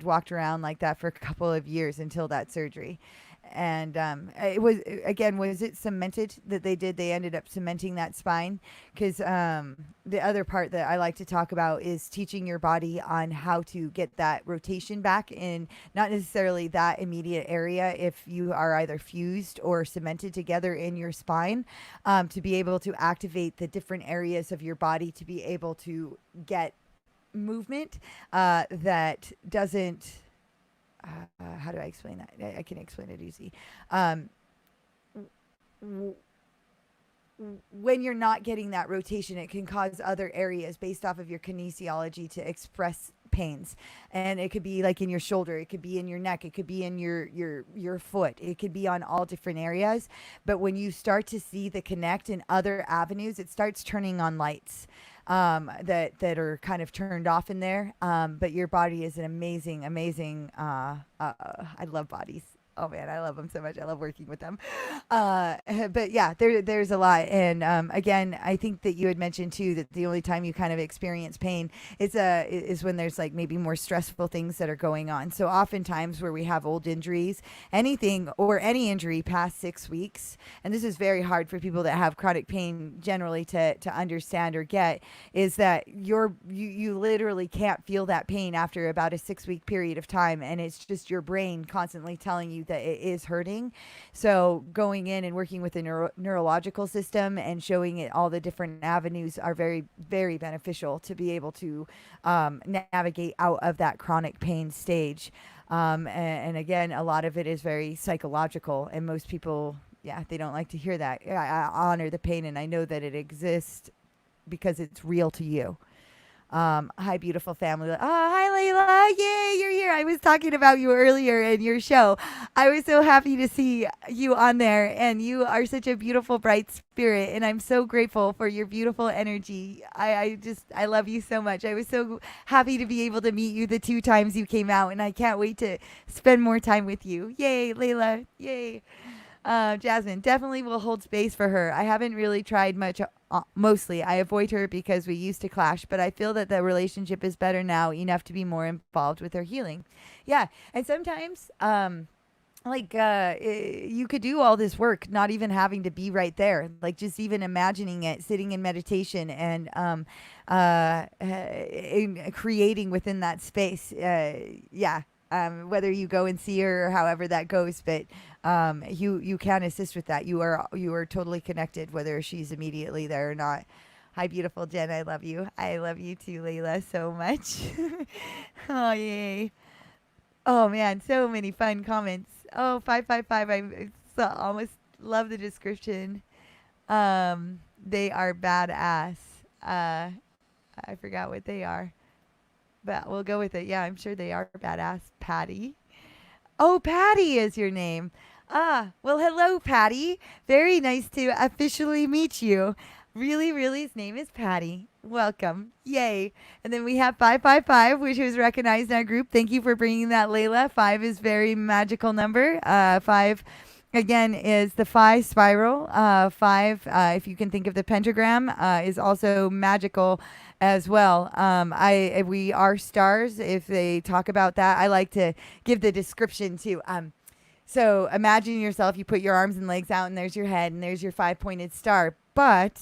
walked around like that for a couple of years until that surgery. And was it cemented that they did? They ended up cementing that spine? Because the other part that I like to talk about is teaching your body on how to get that rotation back in, not necessarily that immediate area if you are either fused or cemented together in your spine, to be able to activate the different areas of your body to be able to get movement that doesn't how do I explain that? I can explain it easy. Um, w- when you're not getting that rotation, it can cause other areas based off of your kinesiology to express pains. And it could be like in your shoulder, it could be in your neck, it could be in your foot, it could be on all different areas. But when you start to see the connect in other avenues, it starts turning on lights that are kind of turned off in there. But your body is an amazing. I love bodies. Oh man, I love them so much. I love working with them. But yeah, there's a lot. And again, I think that you had mentioned too that the only time you kind of experience pain is when there's like maybe more stressful things that are going on. So oftentimes where we have old injuries, anything or any injury past 6 weeks, and this is very hard for people that have chronic pain generally to understand or get, is that you literally can't feel that pain after about a 6 week period of time, and it's just your brain constantly telling you that it is hurting. So going in and working with the neurological system and showing it all the different avenues are very, very beneficial to be able to navigate out of that chronic pain stage. And again, a lot of it is very psychological, and most people, yeah, they don't like to hear that. I honor the pain, and I know that it exists because it's real to you. Hi, beautiful family. Oh, hi, Layla. Yay, you're here. I was talking about you earlier in your show. I was so happy to see you on there, and you are such a beautiful, bright spirit, and I'm so grateful for your beautiful energy. I love you so much. I was so happy to be able to meet you the 2 times you came out, and I can't wait to spend more time with you. Yay, Layla. Yay. Jasmine, definitely will hold space for her. I haven't really tried much. Mostly, I avoid her because we used to clash, but I feel that the relationship is better now, enough to be more involved with her healing. Yeah, and sometimes, you could do all this work, not even having to be right there. Like just even imagining it, sitting in meditation, and creating within that space. Yeah. Whether you go and see her or however that goes, but you can assist with that. You are totally connected, whether she's immediately there or not. Hi, beautiful Jen. I love you. I love you too, Layla, so much. Oh, yay. Oh, man. So many fun comments. Oh, 555. Almost love the description. They are badass. I forgot what they are. But we'll go with it. Yeah, I'm sure they are badass. Patty. Oh, Patty is your name. Well, hello, Patty. Very nice to officially meet you. Really, his name is Patty. Welcome. Yay. And then we have 555, which was recognized in our group. Thank you for bringing that, Layla. 5 is very magical number. 5, again, is the phi spiral. 5, if you can think of the pentagram, is also magical as well. We are stars. If they talk about that, I like to give the description too. So imagine yourself, you put your arms and legs out, and there's your head, and there's your 5-pointed star. But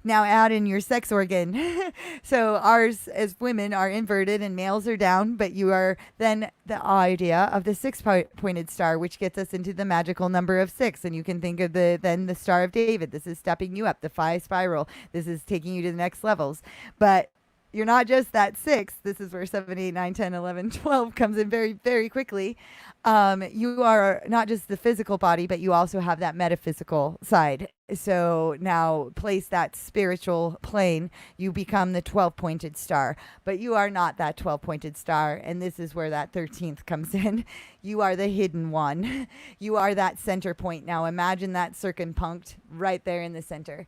now add in your sex organ. So ours as women are inverted and males are down, but you are then the idea of the 6-pointed star, which gets us into the magical number of 6. And you can think of the Star of David. This is stepping you up, the phi spiral. This is taking you to the next levels. But you're not just that 6. This is where 7, 8, 9, 10, 11, 12 comes in very, very quickly. You are not just the physical body, but you also have that metaphysical side. So now place that spiritual plane, you become the 12-pointed star, but you are not that 12-pointed star. And this is where that 13th comes in. You are the hidden one. You are that center point. Now imagine that circumpunct right there in the center.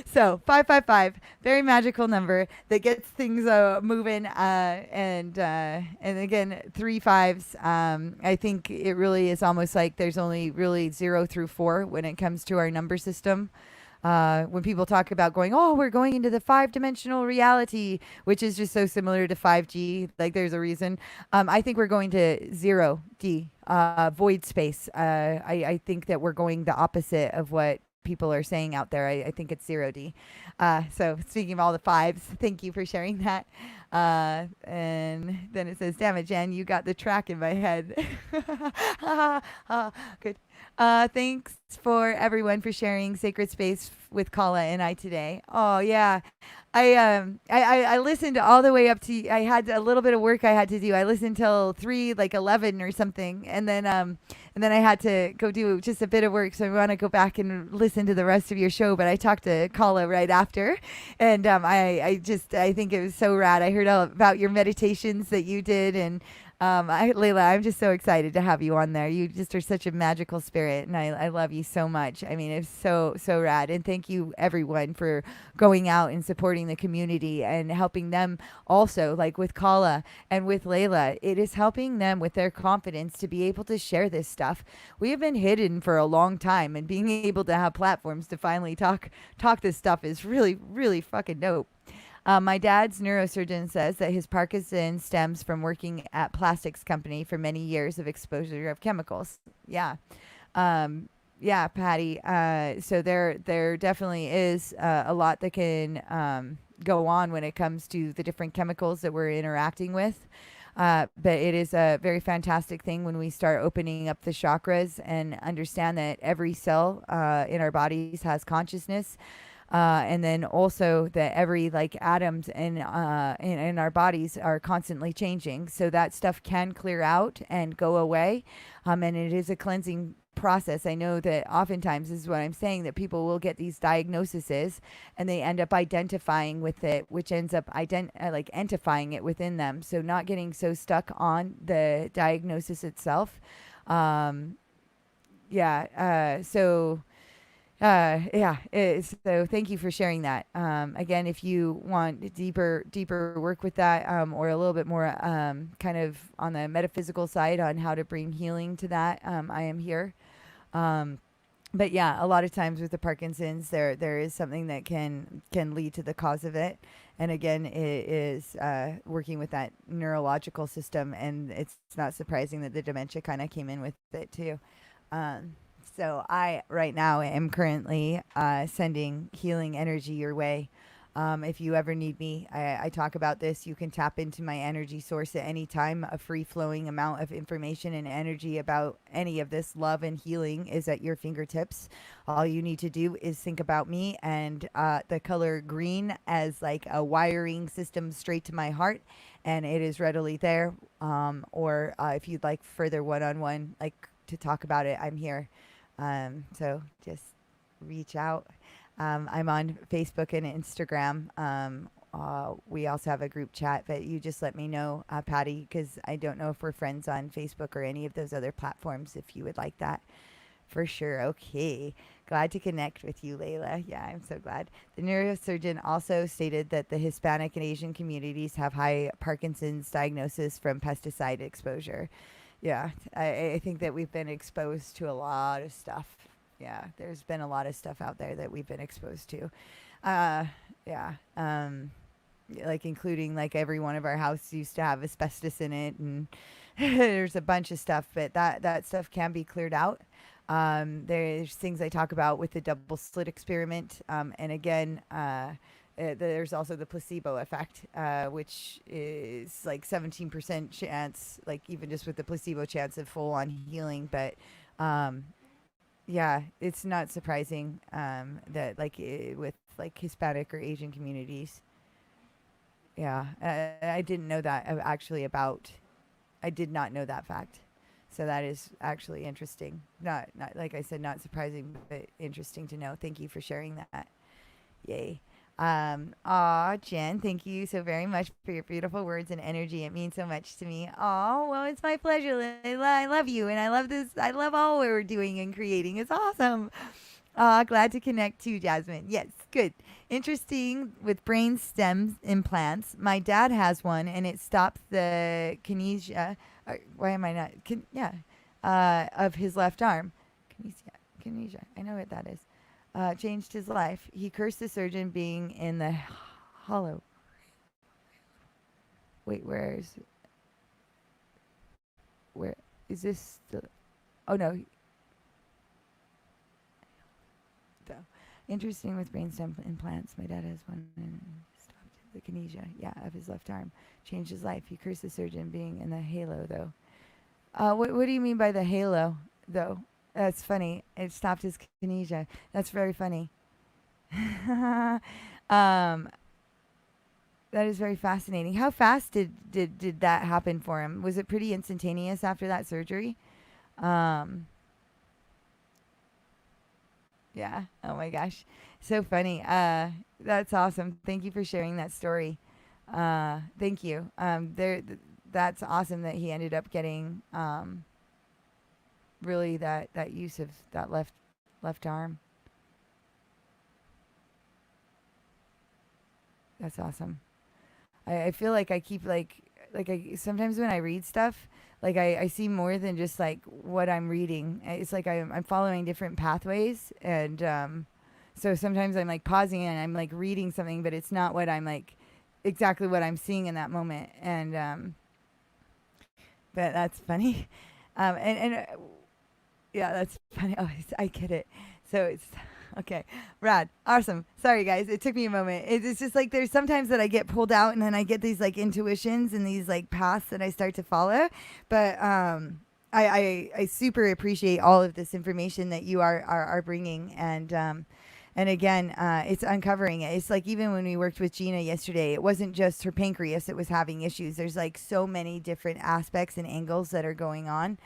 So 555, very magical number that gets things moving. And again, 3 5s. I think it really is almost like there's only really 0 through 4 when it comes to our number system. When people talk about going, oh, we're going into the 5-dimensional reality, which is just so similar to 5G, like there's a reason. I think we're going to 0D, void space. I think that we're going the opposite of what people are saying out there. I think it's 0D. So speaking of all the 5s, thank you for sharing that. And then it says, "Damn it, Jen, you got the track in my head." Good. Thanks for everyone for sharing sacred space with Kala and I today. Oh yeah, I listened all the way up to. I had a little bit of work I had to do. I listened till 3:11 or something, and then I had to go do just a bit of work. So I want to go back and listen to the rest of your show. But I talked to Kala right after, and I think it was so rad. I heard all about your meditations that you did, and Layla, I'm just so excited to have you on there. You just are such a magical spirit, and I love you so much. I mean, it's so rad. And thank you, everyone, for going out and supporting the community and helping them also, like with Kala and with Layla. It is helping them with their confidence to be able to share this stuff. We have been hidden for a long time, and being able to have platforms to finally talk this stuff is really fucking dope. My dad's neurosurgeon says that his Parkinson's stems from working at plastics company for many years of exposure of chemicals. Yeah. Yeah, Patty. So there definitely is a lot that can go on when it comes to the different chemicals that we're interacting with. But it is a very fantastic thing when we start opening up the chakras and understand that every cell in our bodies has consciousness. And then also that every like atoms in our bodies are constantly changing, so that stuff can clear out and go away, and it is a cleansing process. I know that oftentimes, this is what I'm saying, that people will get these diagnoses and they end up identifying with it, which ends up like identifying it within them. So not getting so stuck on the diagnosis itself. Yeah. So thank you for sharing that. Again, if you want deeper work with that, or a little bit more kind of on the metaphysical side on how to bring healing to that, I am here. But yeah, a lot of times with the Parkinson's, there is something that can lead to the cause of it, and again, it is working with that neurological system, and it's not surprising that the dementia kind of came in with it too. So I right now am currently sending healing energy your way. If you ever need me, I talk about this. You can tap into my energy source at any time. A free flowing amount of information and energy about any of this love and healing is at your fingertips. All you need to do is think about me and the color green as like a wiring system straight to my heart, and it is readily there. Or if you'd like further one-on-one, like to talk about it, I'm here. So just reach out. I'm on Facebook and Instagram. We also have a group chat, but you just let me know, Patty, because I don't know if we're friends on Facebook or any of those other platforms, if you would like that. For sure. Okay. Glad to connect with you, Layla. Yeah, I'm so glad. The neurosurgeon also stated that the Hispanic and Asian communities have high Parkinson's diagnosis from pesticide exposure. Yeah, I think that we've been exposed to a lot of stuff. Yeah, there's been a lot of stuff out there that we've been exposed to. Yeah, like including like every one of our houses used to have asbestos in it, and there's a bunch of stuff, but that stuff can be cleared out. There's things I talk about with the double slit experiment, and again, there's also the placebo effect, which is like 17% chance, like even just with the placebo chance of full on healing. But yeah, it's not surprising that like with like Hispanic or Asian communities. Yeah, I didn't know that actually about. I did not know that fact. So that is actually interesting. Not like I said, not surprising, but interesting to know. Thank you for sharing that. Yay. Jen, thank you so very much for your beautiful words and energy. It means so much to me. Aw, well, it's my pleasure, Layla. I love you, and I love this. I love all we're doing and creating. It's awesome. Glad to connect too, Jasmine. Yes, good. Interesting with brain stem implants. My dad has one, and it stops the kinesia. Why am I not? Of his left arm. Kinesia. I know what that is. Changed his life. He cursed the surgeon being in the hollow. Wait, where is this? Oh no. So, interesting with brainstem implants. My dad has one and stopped the kinesia, yeah, of his left arm. Changed his life. He cursed the surgeon being in the halo, though. What do you mean by the halo, though? That's funny. It stopped his kinesia. That's very funny. um, that is very fascinating. How fast did that happen for him? Was it pretty instantaneous after that surgery? Um, yeah. Oh my gosh. So funny. That's awesome. Thank you for sharing that story. Thank you. That's awesome that he ended up getting really that use of that left arm. That's awesome. I feel like I keep like I sometimes when I read stuff, like I see more than just like what I'm reading. It's like I'm following different pathways, and so sometimes I'm like pausing and I'm like reading something, but it's not what I'm like exactly what I'm seeing in that moment. And but that's funny. And yeah, that's funny. Oh, I get it. So it's okay. Rad. Awesome. Sorry, guys. It took me a moment. It's just like there's sometimes that I get pulled out and then I get these like intuitions and these like paths that I start to follow. But I super appreciate all of this information that you are bringing. And again, it's uncovering it. It's like even when we worked with Gina yesterday, it wasn't just her pancreas that was having issues. There's like so many different aspects and angles that are going on.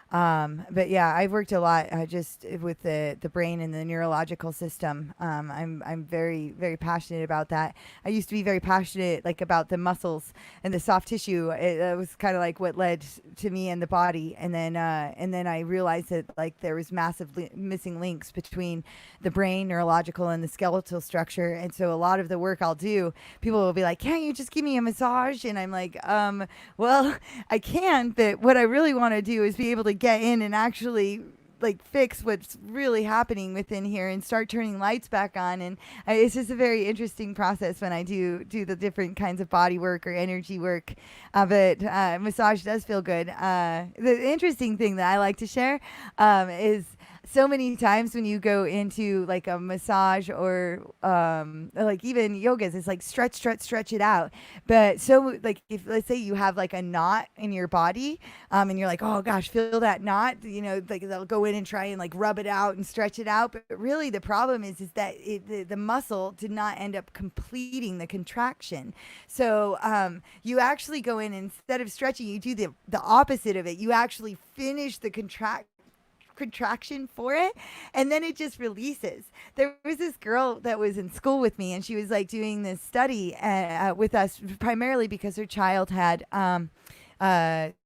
But yeah, I've worked a lot just with the brain and the neurological system. I'm very very passionate about that. I used to be very passionate like about the muscles and the soft tissue. It was kind of like what led to me and the body. And then I realized that like there was massive missing links between the brain, neurological, and the skeletal structure. And so a lot of the work I'll do, people will be like, "Can't you just give me a massage?" And I'm like, well, I can, but what I really want to do is be able to get in and actually like fix what's really happening within here and start turning lights back on. And it's just a very interesting process when I do the different kinds of body work or energy work. But massage does feel good. The interesting thing that I like to share is so many times when you go into like a massage or like even yogas, it's like stretch it out. But so like if let's say you have like a knot in your body and you're like, oh gosh, feel that knot, you know, like they'll go in and try and like rub it out and stretch it out. But really the problem is that the muscle did not end up completing the contraction. So you actually go in, instead of stretching, you do the opposite of it. You actually finish the contraction for it, and then it just releases. There was this girl that was in school with me, and she was like doing this study with us primarily because her child had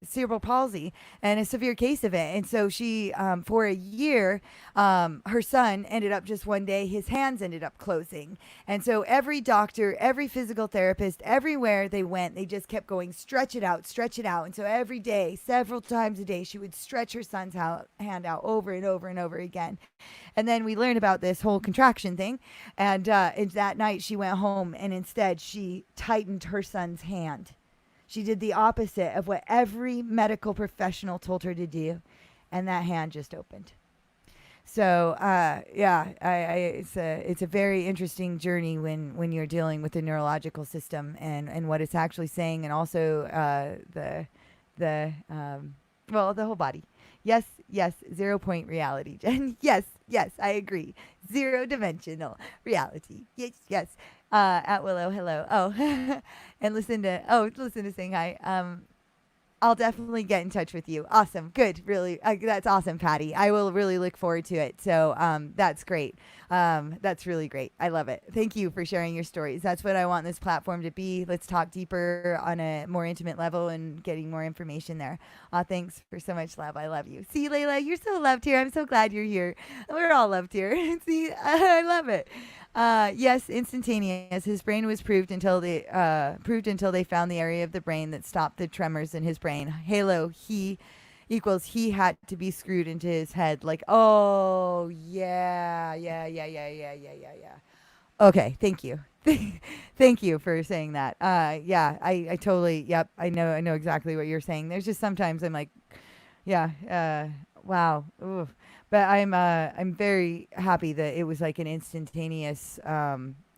cerebral palsy and a severe case of it. And so she, for a year, her son ended up just one day, his hands ended up closing. And so every doctor, every physical therapist, everywhere they went, they just kept going, stretch it out, stretch it out. And so every day, several times a day, she would stretch her son's hand out over and over and over again. And then we learned about this whole contraction thing. And that night she went home and instead she tightened her son's hand. She did the opposite of what every medical professional told her to do, and that hand just opened. So, yeah, it's a very interesting journey when you're dealing with the neurological system and what it's actually saying, and also the whole body. Yes, 0 point reality, Jen. Yes, I agree. 0 dimensional reality. Yes. At Willow, hello. Oh, and listen to saying hi. I'll definitely get in touch with you. Awesome. Good. Really. That's awesome, Patty. I will really look forward to it. So that's great. That's really great. I love it. Thank you for sharing your stories. That's what I want this platform to be. Let's talk deeper on a more intimate level and getting more information there. Thanks for so much love. I love you. See, Layla, you're so loved here. I'm so glad you're here. We're all loved here. See, I love it. Yes, instantaneous. His brain was proved until they found the area of the brain that stopped the tremors in his brain. Halo, he had to be screwed into his head. Like, oh yeah. Okay, thank you. Thank you for saying that. Yeah, I totally, yep, I know exactly what you're saying. There's just sometimes I'm like, yeah, wow. Ooh. But I'm very happy that it was like an instantaneous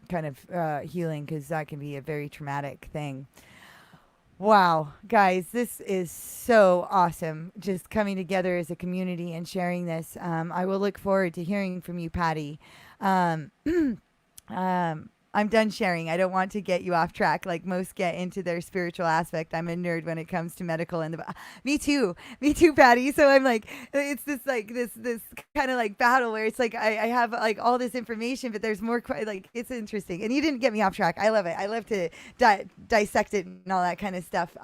kind of healing, because that can be a very traumatic thing. Wow, guys, this is so awesome. Just coming together as a community and sharing this. I will look forward to hearing from you, Patty. Um, I'm done sharing. I don't want to get you off track like most get into their spiritual aspect. I'm a nerd when it comes to medical and me too. Me too, Patty. So I'm like, it's this kind of like battle where it's like I have like all this information, but there's more like it's interesting. And you didn't get me off track. I love it. I love to dissect it and all that kind of stuff.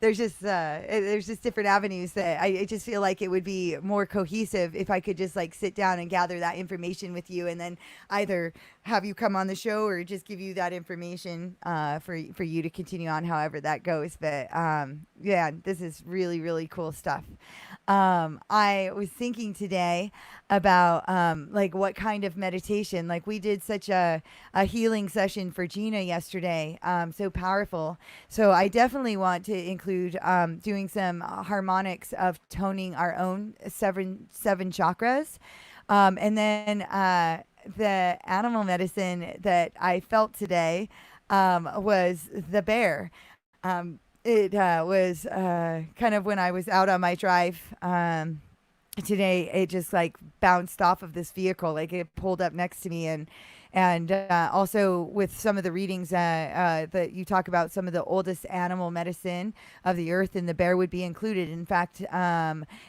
There's just different avenues that I just feel like it would be more cohesive if I could just like sit down and gather that information with you, and then either have you come on the show or just give you that information for you to continue on however that goes. But yeah, this is really, really cool stuff. I was thinking today about like what kind of meditation, like we did such a healing session for Gina yesterday, so powerful. So I definitely want to include doing some harmonics of toning our own seven chakras. And then the animal medicine that I felt today was the bear. It was kind of when I was out on my drive today. It just like bounced off of this vehicle, like it pulled up next to me, and also with some of the readings that you talk about, some of the oldest animal medicine of the earth, and the bear would be included. In fact,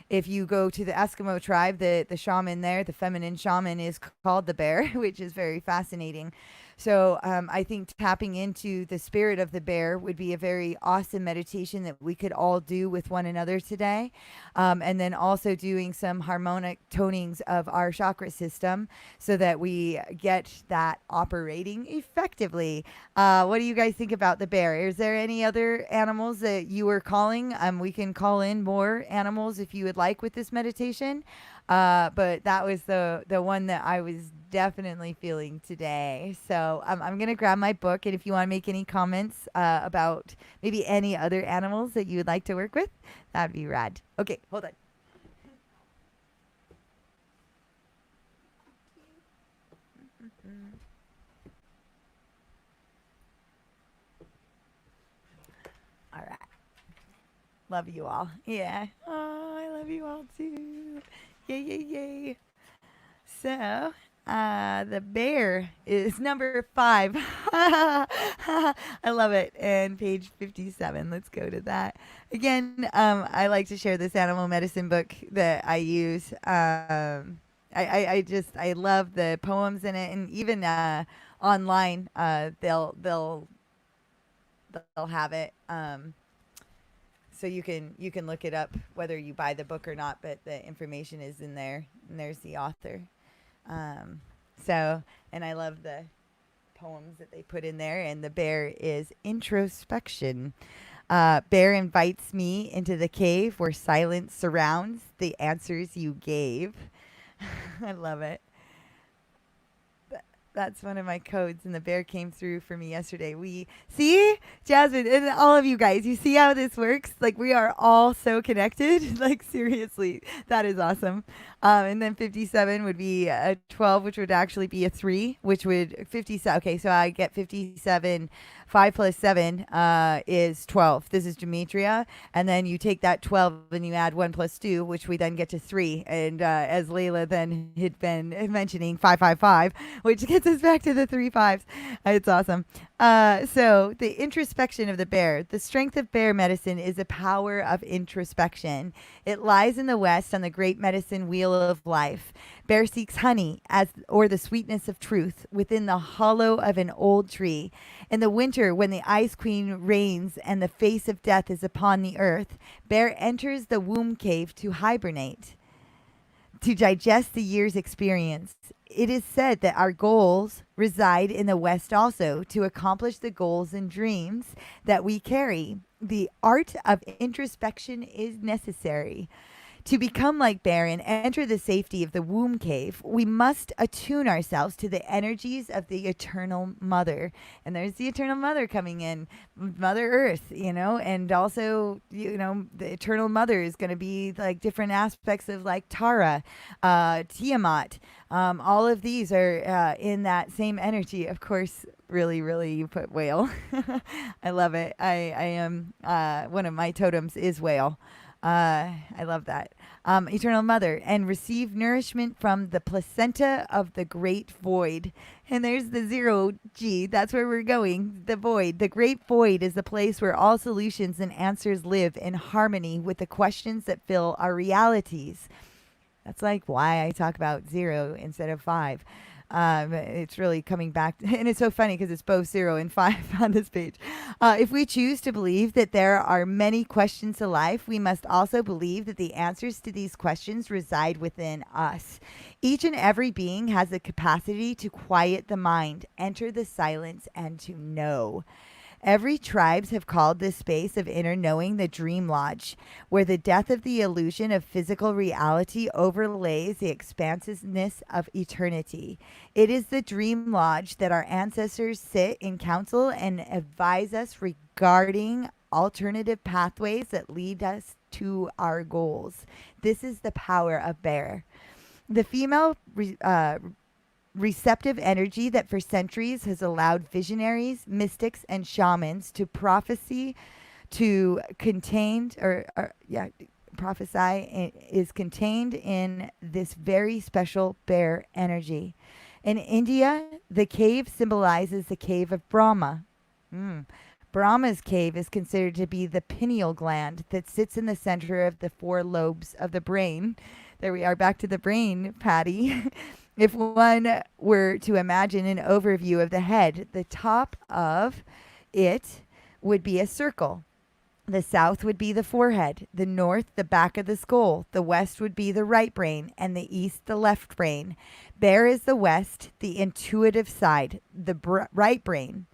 if you go to the Eskimo tribe, the shaman there, the feminine shaman, is called the bear, which is very fascinating. So I think tapping into the spirit of the bear would be a very awesome meditation that we could all do with one another today. And then also doing some harmonic tonings of our chakra system so that we get that operating effectively. What do you guys think about the bear? Is there any other animals that you were calling? We can call in more animals if you would like with this meditation. But that was the one that I was definitely feeling today. So I'm going to grab my book. And if you want to make any comments about maybe any other animals that you would like to work with, that'd be rad. Okay, hold on. All right. Love you all. Yeah. Oh, I love you all too. Yay, yay, yay. So, the bear is number 5. I love it. And page 57. Let's go to that. Again, I like to share this animal medicine book that I use. I love the poems in it, and even online, they'll have it. So you can look it up whether you buy the book or not, but the information is in there, and there's the author. And I love the poems that they put in there, and the bear is introspection. Bear invites me into the cave where silence surrounds the answers you gave. I love it. That's one of my codes, and the bear came through for me yesterday. We see, Jasmine, and all of you guys, you see how this works? Like, we are all so connected. Like, seriously, that is awesome. And then 57 would be a 12, which would actually be a 3, which would 57. Okay, so I get 57. 5 plus 7 is 12. This is gematria. And then you take that 12 and you add 1 plus 2, which we then get to 3. And as Layla then had been mentioning, 555, which gets us back to the 3 5s. It's awesome. So the introspection of the bear. The strength of bear medicine is the power of introspection. It lies in the West on the great medicine wheel of life. Bear seeks honey or the sweetness of truth within the hollow of an old tree. In the winter, when the ice queen reigns and the face of death is upon the earth, bear enters the womb cave to hibernate, to digest the year's experience. It is said that our goals reside in the West also, to accomplish the goals and dreams that we carry. The art of introspection is necessary. To become like bear and enter the safety of the womb cave, we must attune ourselves to the energies of the eternal mother. And there's the eternal mother coming in, Mother Earth, and also, the eternal mother is going to be like different aspects of like Tara, Tiamat. All of these are in that same energy. Of course, really, really, you put whale. I love it. I am, one of my totems is whale. I love that. Eternal Mother, and receive nourishment from the placenta of the great void. And there's the 0G. That's where we're going. The void. The great void is the place where all solutions and answers live in harmony with the questions that fill our realities. That's like why I talk about 0 instead of 5. It's really coming back. And it's so funny because it's both 0 and 5 on this page. If we choose to believe that there are many questions to life, we must also believe that the answers to these questions reside within us. Each and every being has the capacity to quiet the mind, enter the silence, and to know. Every tribes have called this space of inner knowing the dream lodge, where the death of the illusion of physical reality overlays the expansiveness of eternity. It is the dream lodge that our ancestors sit in council and advise us regarding alternative pathways that lead us to our goals. This is the power of bear. The female receptive energy that for centuries has allowed visionaries, mystics, and shamans to prophesy is contained in this very special bear energy. In India, the cave symbolizes the cave of Brahma. Brahma's cave is considered to be the pineal gland that sits in the center of the 4 lobes of the brain. There we are, back to the brain, Patty. If one were to imagine an overview of the head, the top of it would be a circle. The south would be the forehead, the north, the back of the skull, the west would be the right brain, and the east, the left brain. Bear is the west, the intuitive side, the right brain.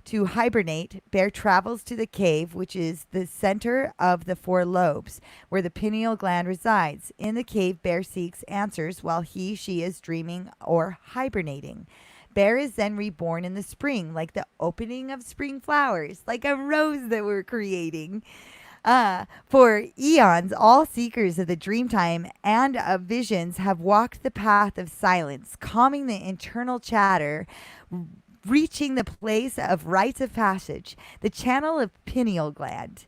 To hibernate, bear travels to the cave, which is the center of the 4 lobes, where the pineal gland resides. In the cave, bear seeks answers while she is dreaming or hibernating. Bear is then reborn in the spring, like the opening of spring flowers, like a rose that we're creating. For eons, all seekers of the dreamtime and of visions have walked the path of silence, calming the internal chatter, reaching the place of rites of passage, the channel of pineal gland.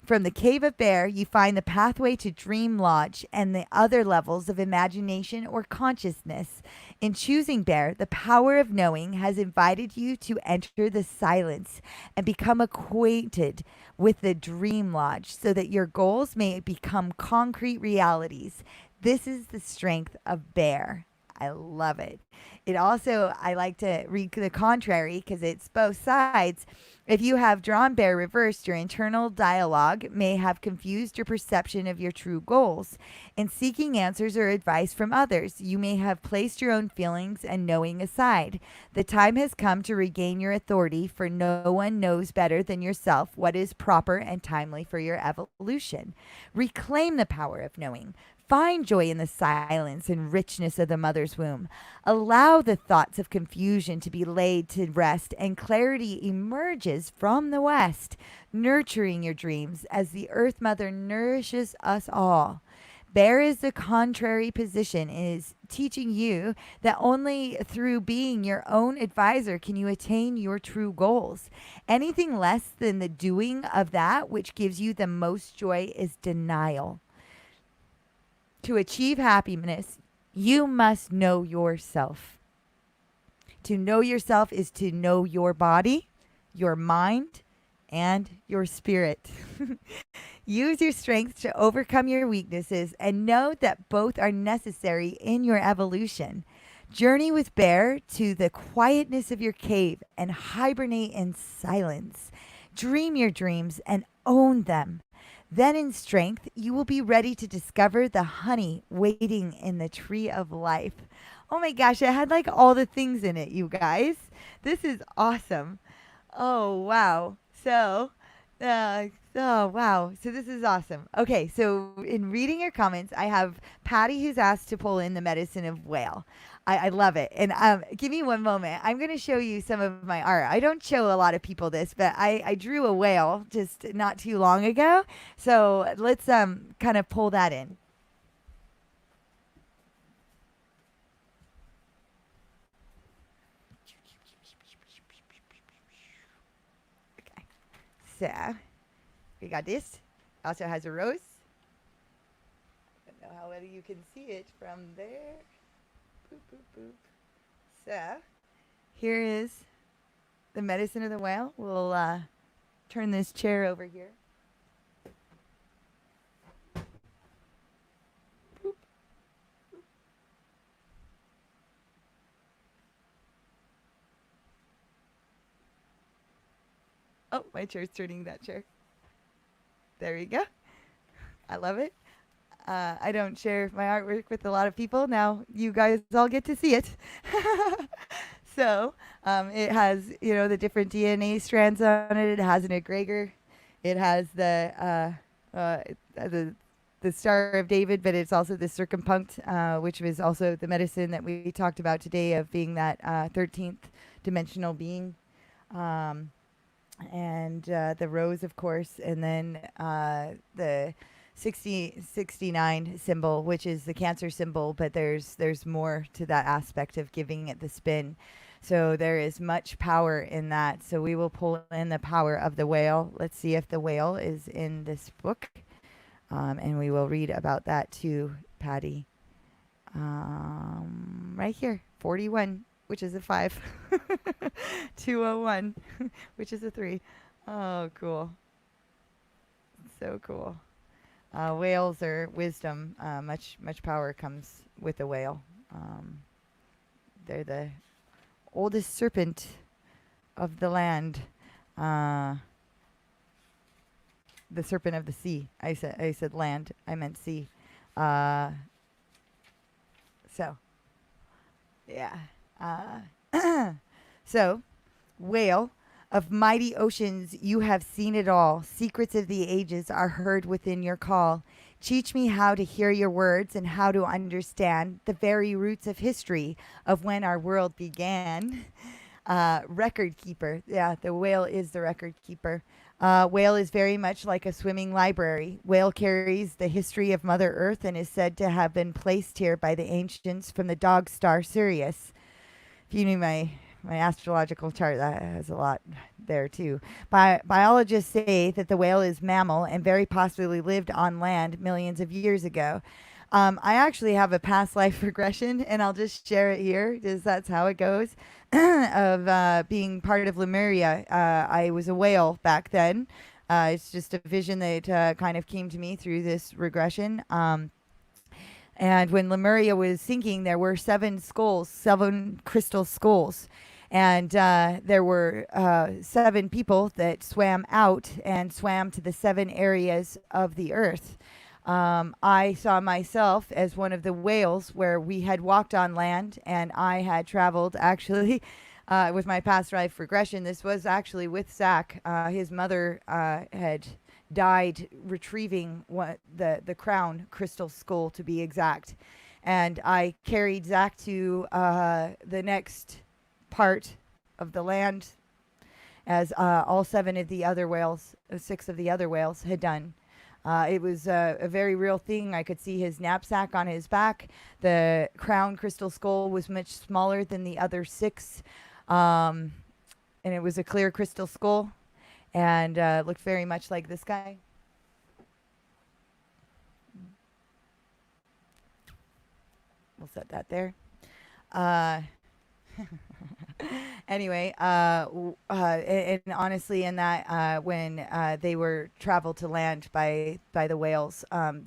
From the cave of bear, you find the pathway to dream lodge and the other levels of imagination or consciousness. In choosing bear, the power of knowing has invited you to enter the silence and become acquainted with the dream lodge so that your goals may become concrete realities. This is the strength of bear. I love it. It also, I like to read the contrary because it's both sides. If you have drawn bear reversed, your internal dialogue may have confused your perception of your true goals. In seeking answers or advice from others, you may have placed your own feelings and knowing aside. The time has come to regain your authority, for no one knows better than yourself what is proper and timely for your evolution. Reclaim the power of knowing. Find joy in the silence and richness of the mother's womb. Allow the thoughts of confusion to be laid to rest, and clarity emerges from the west, nurturing your dreams as the Earth Mother nourishes us all. Bear is the contrary position, is teaching you that only through being your own advisor can you attain your true goals. Anything less than the doing of that which gives you the most joy is denial. To achieve happiness, you must know yourself. To know yourself is to know your body, your mind, and your spirit. Use your strength to overcome your weaknesses and know that both are necessary in your evolution. Journey with bear to the quietness of your cave and hibernate in silence. Dream your dreams and own them. Then in strength, you will be ready to discover the honey waiting in the tree of life. Oh my gosh, it had like all the things in it, you guys. This is awesome. Oh, wow. So, Oh, wow. So this is awesome. Okay, so in reading your comments, I have Patty who's asked to pull in the medicine of whale. I love it. And give me one moment. I'm going to show you some of my art. I don't show a lot of people this, but I drew a whale just not too long ago. So let's kind of pull that in. Okay. So we got this. Also has a rose. I don't know how well you can see it from there. Boop, boop, boop. So here is the medicine of the whale. We'll turn this chair over here. Boop. Oh, my chair's turning that chair. There you go. I love it. I don't share my artwork with a lot of people. Now you guys all get to see it. So it has, the different DNA strands on it. It has an egregor. It has the Star of David, but it's also the circumpunct, which was also the medicine that we talked about today of being that 13th dimensional being. And the rose, of course, and then the 69 symbol, which is the Cancer symbol, but there's more to that aspect of giving it the spin. So there is much power in that. So we will pull in the power of the whale. Let's see if the whale is in this book. And we will read about that too, Patty. Right here, 41, which is a 5. 201, which is a 3. Oh, cool. So cool. Whales are wisdom. Much power comes with a whale. They're the oldest serpent of the land. The serpent of the sea. I said land. I meant sea. So, yeah. So, whale, of mighty oceans, you have seen it all. Secrets of the ages are heard within your call. Teach me how to hear your words and how to understand the very roots of history of when our world began. Record keeper. Yeah, the whale is the record keeper. Whale is very much like a swimming library. Whale carries the history of Mother Earth and is said to have been placed here by the ancients from the dog star Sirius. If you knew my astrological chart, that has a lot there too. Biologists say that the whale is mammal and very possibly lived on land millions of years ago. I actually have a past life regression, and I'll just share it here, because that's how it goes, of being part of Lemuria. I was a whale back then. It's just a vision that kind of came to me through this regression. And when Lemuria was sinking, there were 7 skulls, 7 crystal skulls. And there were 7 people that swam out and swam to the 7 areas of the earth. I saw myself as one of the whales where we had walked on land, and I had traveled actually with my past life regression. This was actually with Zach. His mother had died retrieving the crown crystal skull, to be exact. And I carried Zach to the next part of the land, as all 7 of the other whales, 6 of the other whales had done. It was a very real thing. I could see his knapsack on his back. The crown crystal skull was much smaller than the other 6. And it was a clear crystal skull, and looked very much like this guy. We'll set that there. Anyway, and honestly, in that when they were traveled to land by the whales,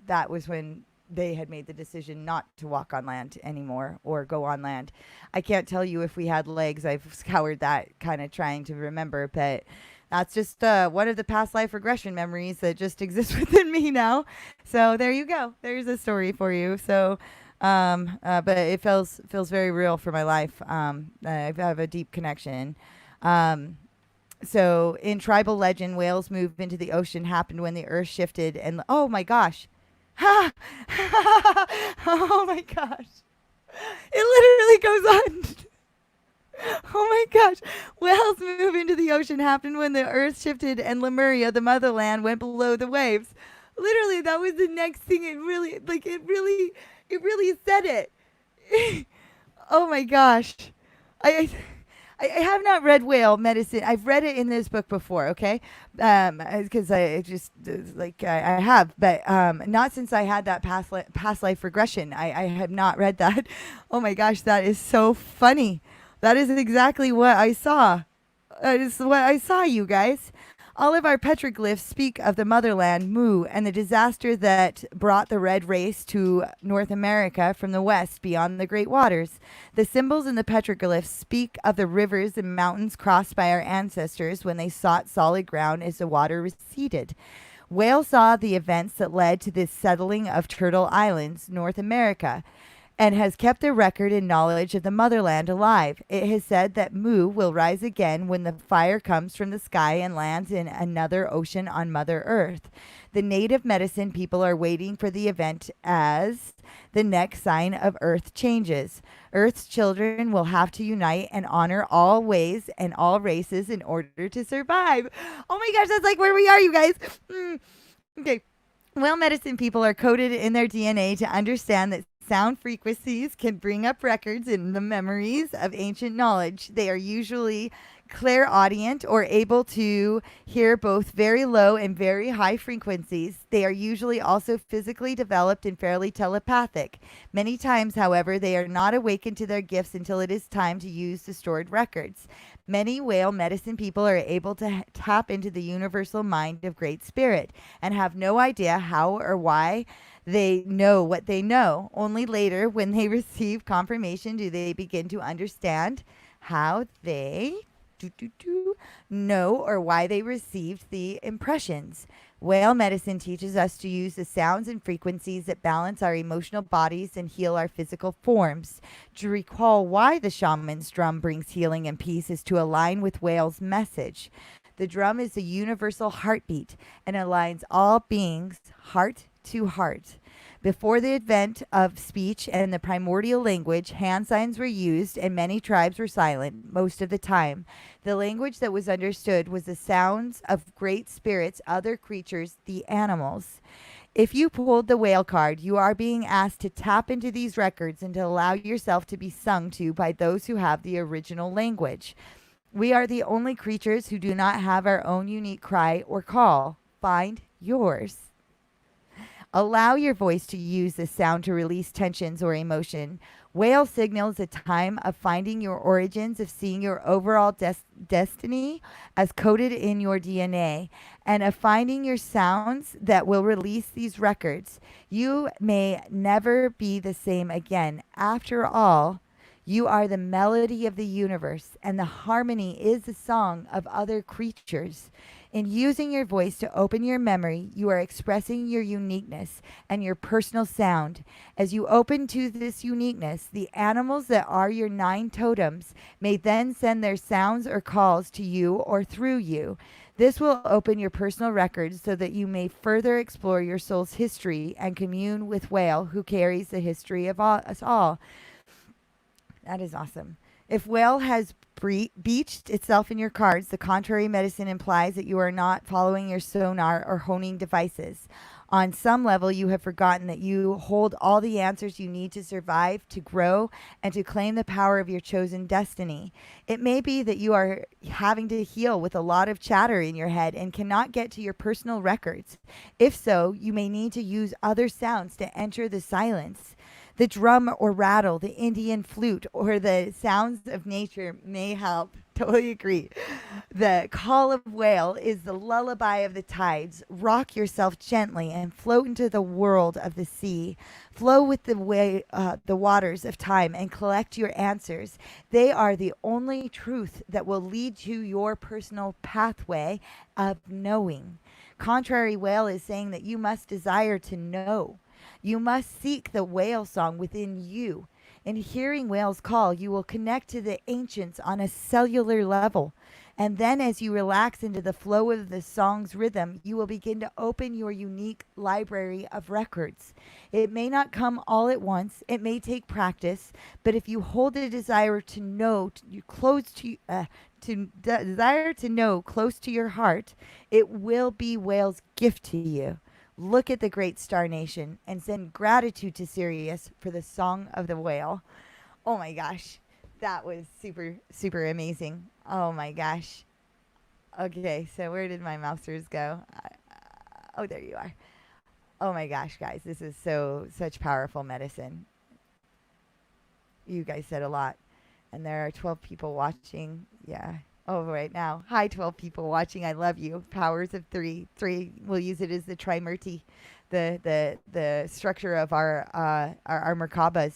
that was when they had made the decision not to walk on land anymore or go on land. I can't tell you if we had legs. I've scoured that, kind of trying to remember, but that's just one of the past life regression memories that just exists within me now. So there you go. There's a story for you. So, but it feels very real for my life. I have a deep connection. So in tribal legend, whales move into the ocean happened when the earth shifted and oh my gosh. Ha! Oh my gosh. It literally goes on. Oh my gosh. Whales move into the ocean happened when the earth shifted and Lemuria, the motherland, went below the waves. Literally, that was the next thing. It really said it. Oh my gosh. I, I have not read Whale Medicine. I've read it in this book before, okay? Because I just, I have, but not since I had that past life regression. I have not read that. Oh my gosh, that is so funny. That is exactly what I saw. That is what I saw, you guys. All of our petroglyphs speak of the motherland, Mu, and the disaster that brought the red race to North America from the west beyond the great waters. The symbols in the petroglyphs speak of the rivers and mountains crossed by our ancestors when they sought solid ground as the water receded. Whale saw the events that led to the settling of Turtle Islands, North America, and has kept the record and knowledge of the motherland alive. It has said that Mu will rise again when the fire comes from the sky and lands in another ocean on Mother Earth. The native medicine people are waiting for the event as the next sign of Earth changes. Earth's children will have to unite and honor all ways and all races in order to survive. Oh my gosh, that's like where we are, you guys. Okay. Well, medicine people are coded in their DNA to understand that sound frequencies can bring up records in the memories of ancient knowledge. They are usually clairaudient or able to hear both very low and very high frequencies. They are usually also physically developed and fairly telepathic. Many times, however, they are not awakened to their gifts until it is time to use the stored records. Many whale medicine people are able to tap into the universal mind of Great Spirit and have no idea how or why they know what they know. Only later, when they receive confirmation, do they begin to understand how they know or why they received the impressions. Whale medicine teaches us to use the sounds and frequencies that balance our emotional bodies and heal our physical forms. To recall why the shaman's drum brings healing and peace is to align with whale's message. The drum is a universal heartbeat and aligns all beings heart to heart. Before the advent of speech and the primordial language, hand signs were used and many tribes were silent most of the time. The language that was understood was the sounds of great spirits, other creatures, the animals. If you pulled the whale card, you are being asked to tap into these records and to allow yourself to be sung to by those who have the original language. We are the only creatures who do not have our own unique cry or call. Find yours. Allow your voice to use this sound to release tensions or emotion. Whale signals a time of finding your origins, of seeing your overall destiny as coded in your DNA, and of finding your sounds that will release these records. You may never be the same again. After all, you are the melody of the universe, and the harmony is the song of other creatures. In using your voice to open your memory, you are expressing your uniqueness and your personal sound. As you open to this uniqueness, the animals that are your 9 totems may then send their sounds or calls to you or through you. This will open your personal records so that you may further explore your soul's history and commune with Whale, who carries the history of us all. That is awesome. If Whale has beached itself in your cards, the contrary medicine implies that you are not following your sonar or honing devices. On some level, you have forgotten that you hold all the answers you need to survive, to grow, and to claim the power of your chosen destiny. It may be that you are having to heal with a lot of chatter in your head and cannot get to your personal records. If so, you may need to use other sounds to enter the silence. The drum or rattle, the Indian flute, or the sounds of nature may help. Totally agree. The call of whale is the lullaby of the tides. Rock yourself gently and float into the world of the sea. Flow with the waters of time and collect your answers. They are the only truth that will lead to your personal pathway of knowing. Contrary whale is saying that you must desire to know. You must seek the whale song within you. In hearing whale's call, you will connect to the ancients on a cellular level And then as you relax into the flow of the song's rhythm, you will begin to open your unique library of records. It may not come all at once, it may take practice, but if you hold a desire to know you close to desire to know close to your heart, it will be Whale's gift to you. Look at the great Star Nation and send gratitude to Sirius for the song of the whale. Oh my gosh. That was super, super amazing. Oh my gosh. Okay, so where did my mousers go? Oh, there you are. Oh my gosh, guys. This is such powerful medicine. You guys said a lot. And there are 12 people watching. Yeah. Oh, right now. Hi, 12 people watching. I love you. Powers of three. Three, we'll use it as the Trimurti, the structure of our Merkabas.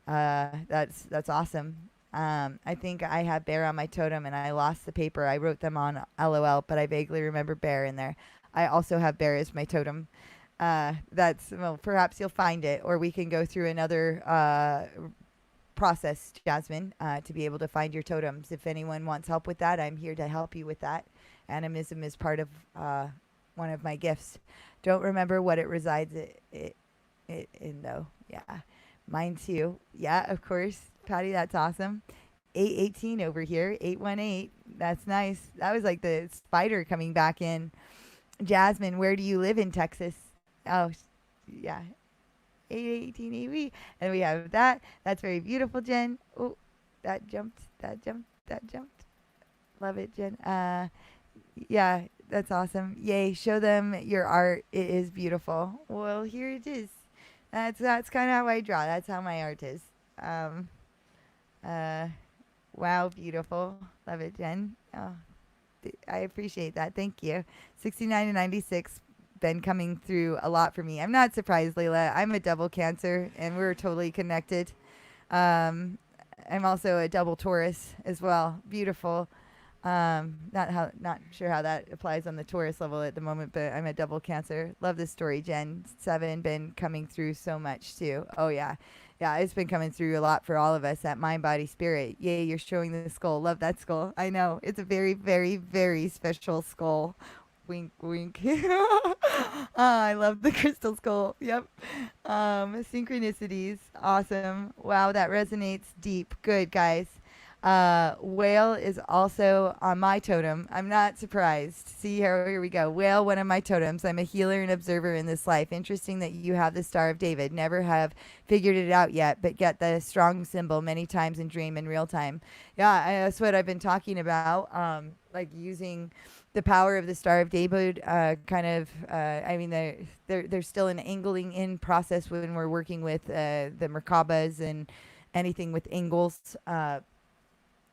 That's awesome. I think I have bear on my totem and I lost the paper. I wrote them on LOL, but I vaguely remember bear in there. I also have bear as my totem. Well, perhaps you'll find it, or we can go through another process, Jasmine, to be able to find your totems. If anyone wants help with that, I'm here to help you with that. Animism is part of one of my gifts. Don't remember what it resides in, though. Yeah. Mine too. Yeah, of course. Patty, that's awesome. 818 over here. 818. That's nice. That was like the spider coming back in. Jasmine, where do you live in Texas? Oh, yeah. 818 AV. And we have that. That's very beautiful, Jen. Oh, that jumped. Love it, Jen. Yeah, that's awesome. Yay. Show them your art. It is beautiful. Well, here it is. That's kind of how I draw. That's how my art is. Wow, beautiful. Love it, Jen. Oh, I appreciate that. Thank you. 69 to 96 been coming through a lot for me. I'm not surprised, Layla. I'm a double Cancer, and we're totally connected. I'm also a double Taurus as well. Beautiful. Not sure how that applies on the Taurus level at the moment, but I'm a double Cancer. Love this story, Jen. 7 been coming through so much too. Oh yeah. Yeah, it's been coming through a lot for all of us. That mind, body, spirit. Yay, you're showing the skull. Love that skull. I know. It's a very, very, very special skull. Wink, wink. I love the crystal skull. Yep. Synchronicities. Awesome. Wow, that resonates deep. Good, guys. Whale is also on my totem. I'm not surprised. See here we go. Whale, one of my totems. I'm a healer and observer in this life. Interesting that you have the Star of David. Never have figured it out yet, but get the strong symbol many times in dream in real time. Yeah, that's what I've been talking about. Like using the power of the Star of David, I mean, there's still an angling in process when we're working with the Merkabas and anything with angles.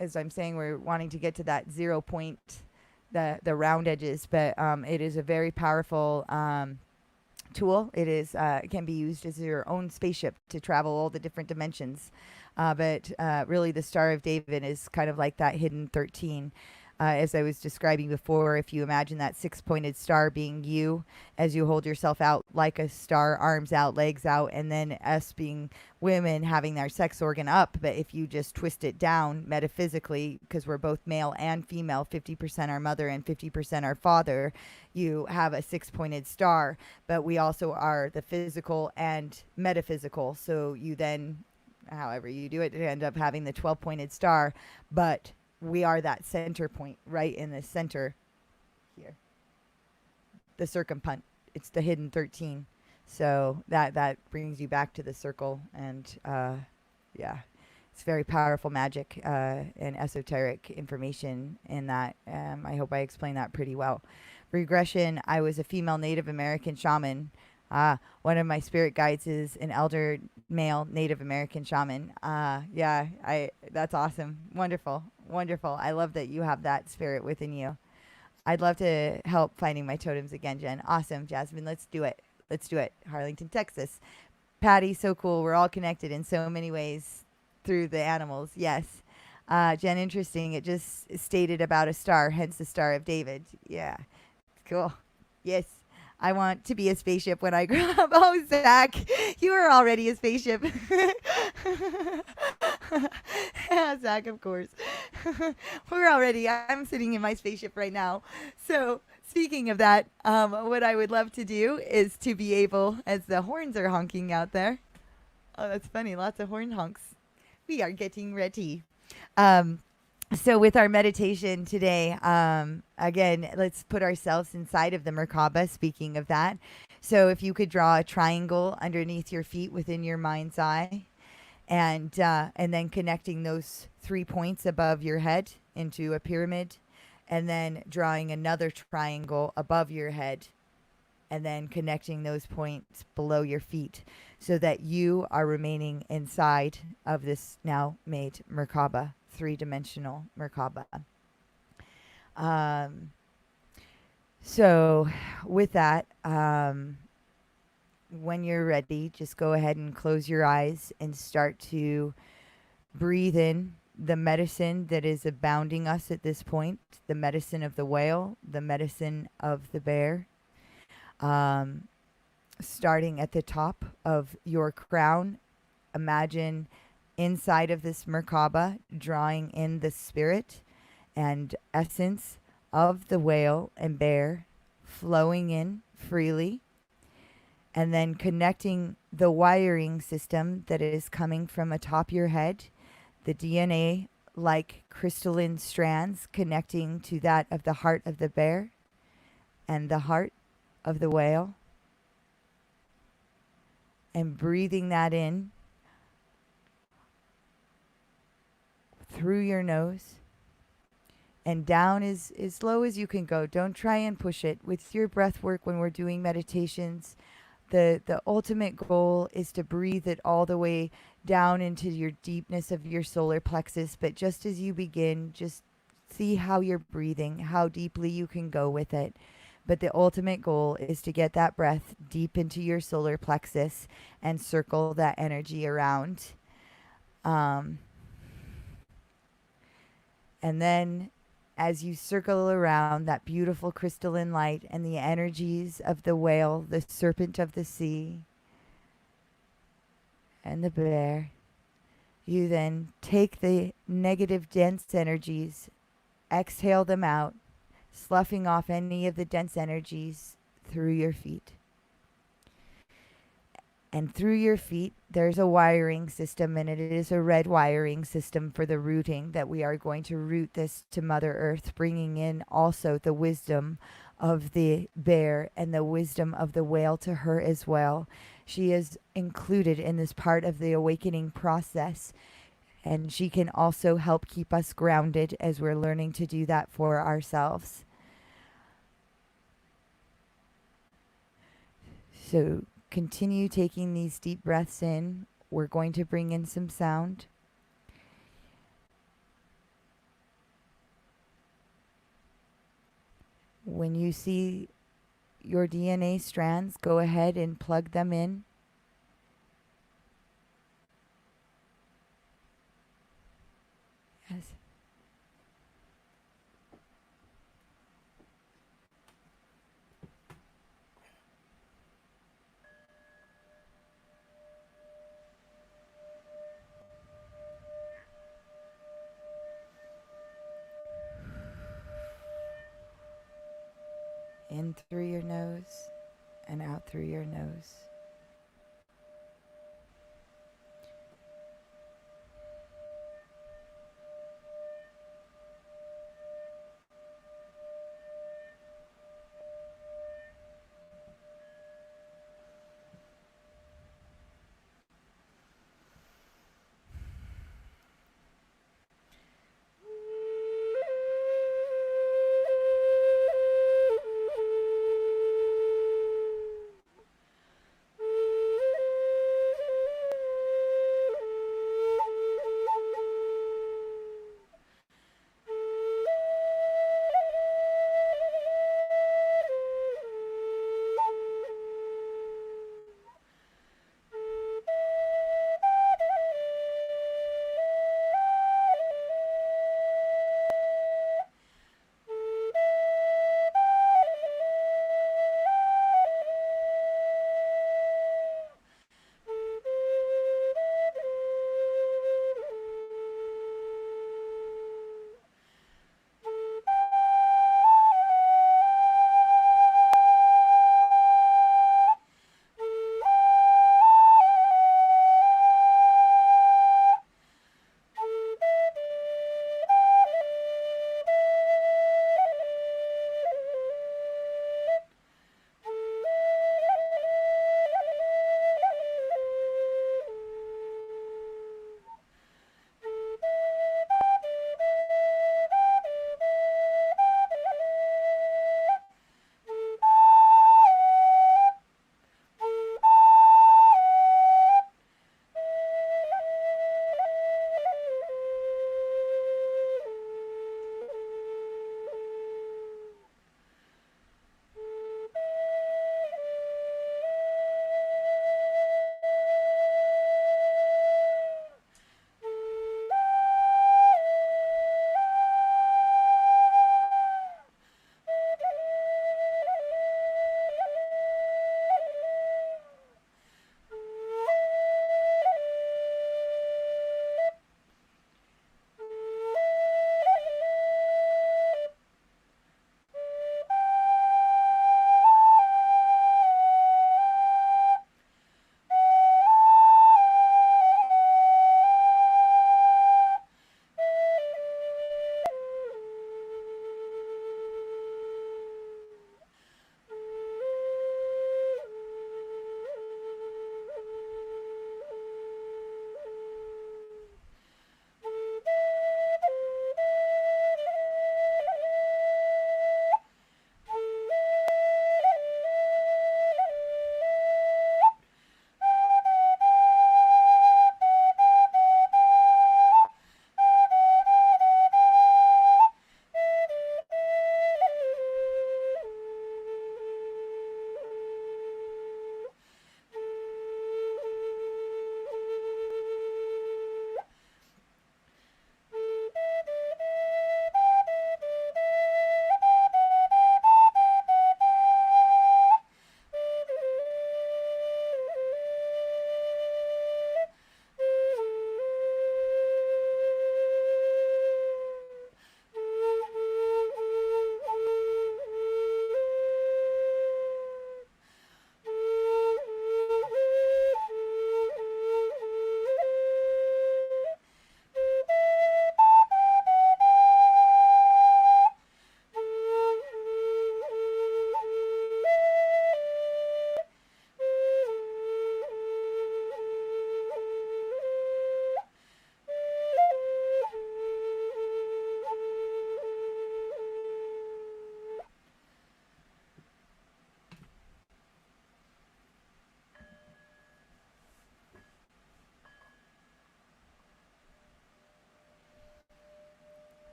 As I'm saying, we're wanting to get to that 0 point, the round edges, but it is a very powerful tool. It can be used as your own spaceship to travel all the different dimensions. But really, the Star of David is kind of like that hidden 13. As I was describing before, if you imagine that 6-pointed star being you as you hold yourself out like a star, arms out, legs out, and then us being women having their sex organ up. But if you just twist it down metaphysically, because we're both male and female, 50% our mother and 50% our father, you have a 6-pointed star. But we also are the physical and metaphysical. So you then, however you do it, end up having the 12-pointed star. But we are that center point right in the center here. The circumpunt. It's the hidden 13. So that brings you back to the circle. And yeah, it's very powerful magic and esoteric information in that. I hope I explained that pretty well. Regression, I was a female Native American shaman. One of my spirit guides is an elder male Native American shaman. Yeah, that's awesome. Wonderful. Wonderful. I love that you have that spirit within you. I'd love to help finding my totems again, Jen. Awesome, Jasmine. Let's do it. Let's do it. Harlington, Texas. Patty, so cool. We're all connected in so many ways through the animals. Yes. Jen, interesting. It just stated about a star, hence the Star of David. Yeah. Cool. Yes. I want to be a spaceship when I grow up. Oh, Zach, you are already a spaceship. Yeah, Zach, of course. I'm sitting in my spaceship right now. So, speaking of that, what I would love to do is to be able, as the horns are honking out there. Oh, that's funny. Lots of horn honks. We are getting ready. Um, so with our meditation today, again, let's put ourselves inside of the Merkaba. Speaking of that, so if you could draw a triangle underneath your feet within your mind's eye, and then connecting those 3 points above your head into a pyramid, and then drawing another triangle above your head, and then connecting those points below your feet, so that you are remaining inside of this now made Merkaba. 3-dimensional Merkaba. So with that, when you're ready, just go ahead and close your eyes and start to breathe in the medicine that is abounding us at this point, the medicine of the whale, the medicine of the bear, starting at the top of your crown. Imagine inside of this Merkaba, drawing in the spirit and essence of the whale and bear, flowing in freely, and then connecting the wiring system that is coming from atop your head, the DNA like crystalline strands connecting to that of the heart of the bear and the heart of the whale, and breathing that in through your nose and down as low as you can go. Don't try and push it. With your breath work, when we're doing meditations, the ultimate goal is to breathe it all the way down into your deepness of your solar plexus. But just as you begin, just see how you're breathing, how deeply you can go with it. But the ultimate goal is to get that breath deep into your solar plexus and circle that energy around. And then as you circle around that beautiful crystalline light and the energies of the whale, the serpent of the sea, and the bear, you then take the negative dense energies, exhale them out, sloughing off any of the dense energies through your feet. And through your feet, there's a wiring system, and it is a red wiring system for the rooting, that we are going to root this to Mother Earth, bringing in also the wisdom of the bear and the wisdom of the whale to her as well. She is included in this part of the awakening process, and she can also help keep us grounded as we're learning to do that for ourselves. So continue taking these deep breaths in. We're going to bring in some sound. When you see your DNA strands, go ahead and plug them in. Yes. In through your nose and out through your nose.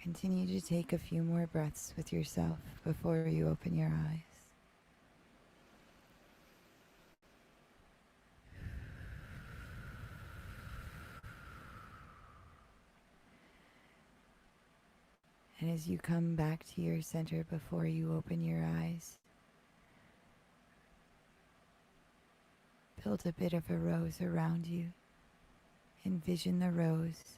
Continue to take a few more breaths with yourself before you open your eyes. And as you come back to your center before you open your eyes, build a bit of a rose around you. Envision the rose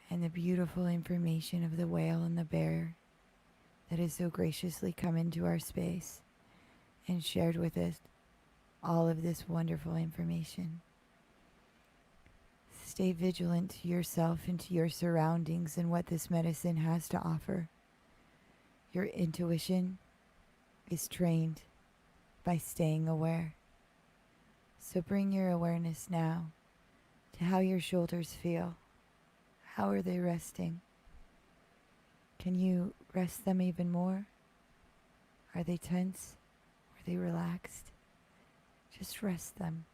and the beautiful information of the whale and the bear that has so graciously come into our space and shared with us all of this wonderful information. Stay vigilant to yourself and to your surroundings and what this medicine has to offer. Your intuition is trained by staying aware. So bring your awareness now to how your shoulders feel. How are they resting? Can you rest them even more? Are they tense? Are they relaxed? Just rest them.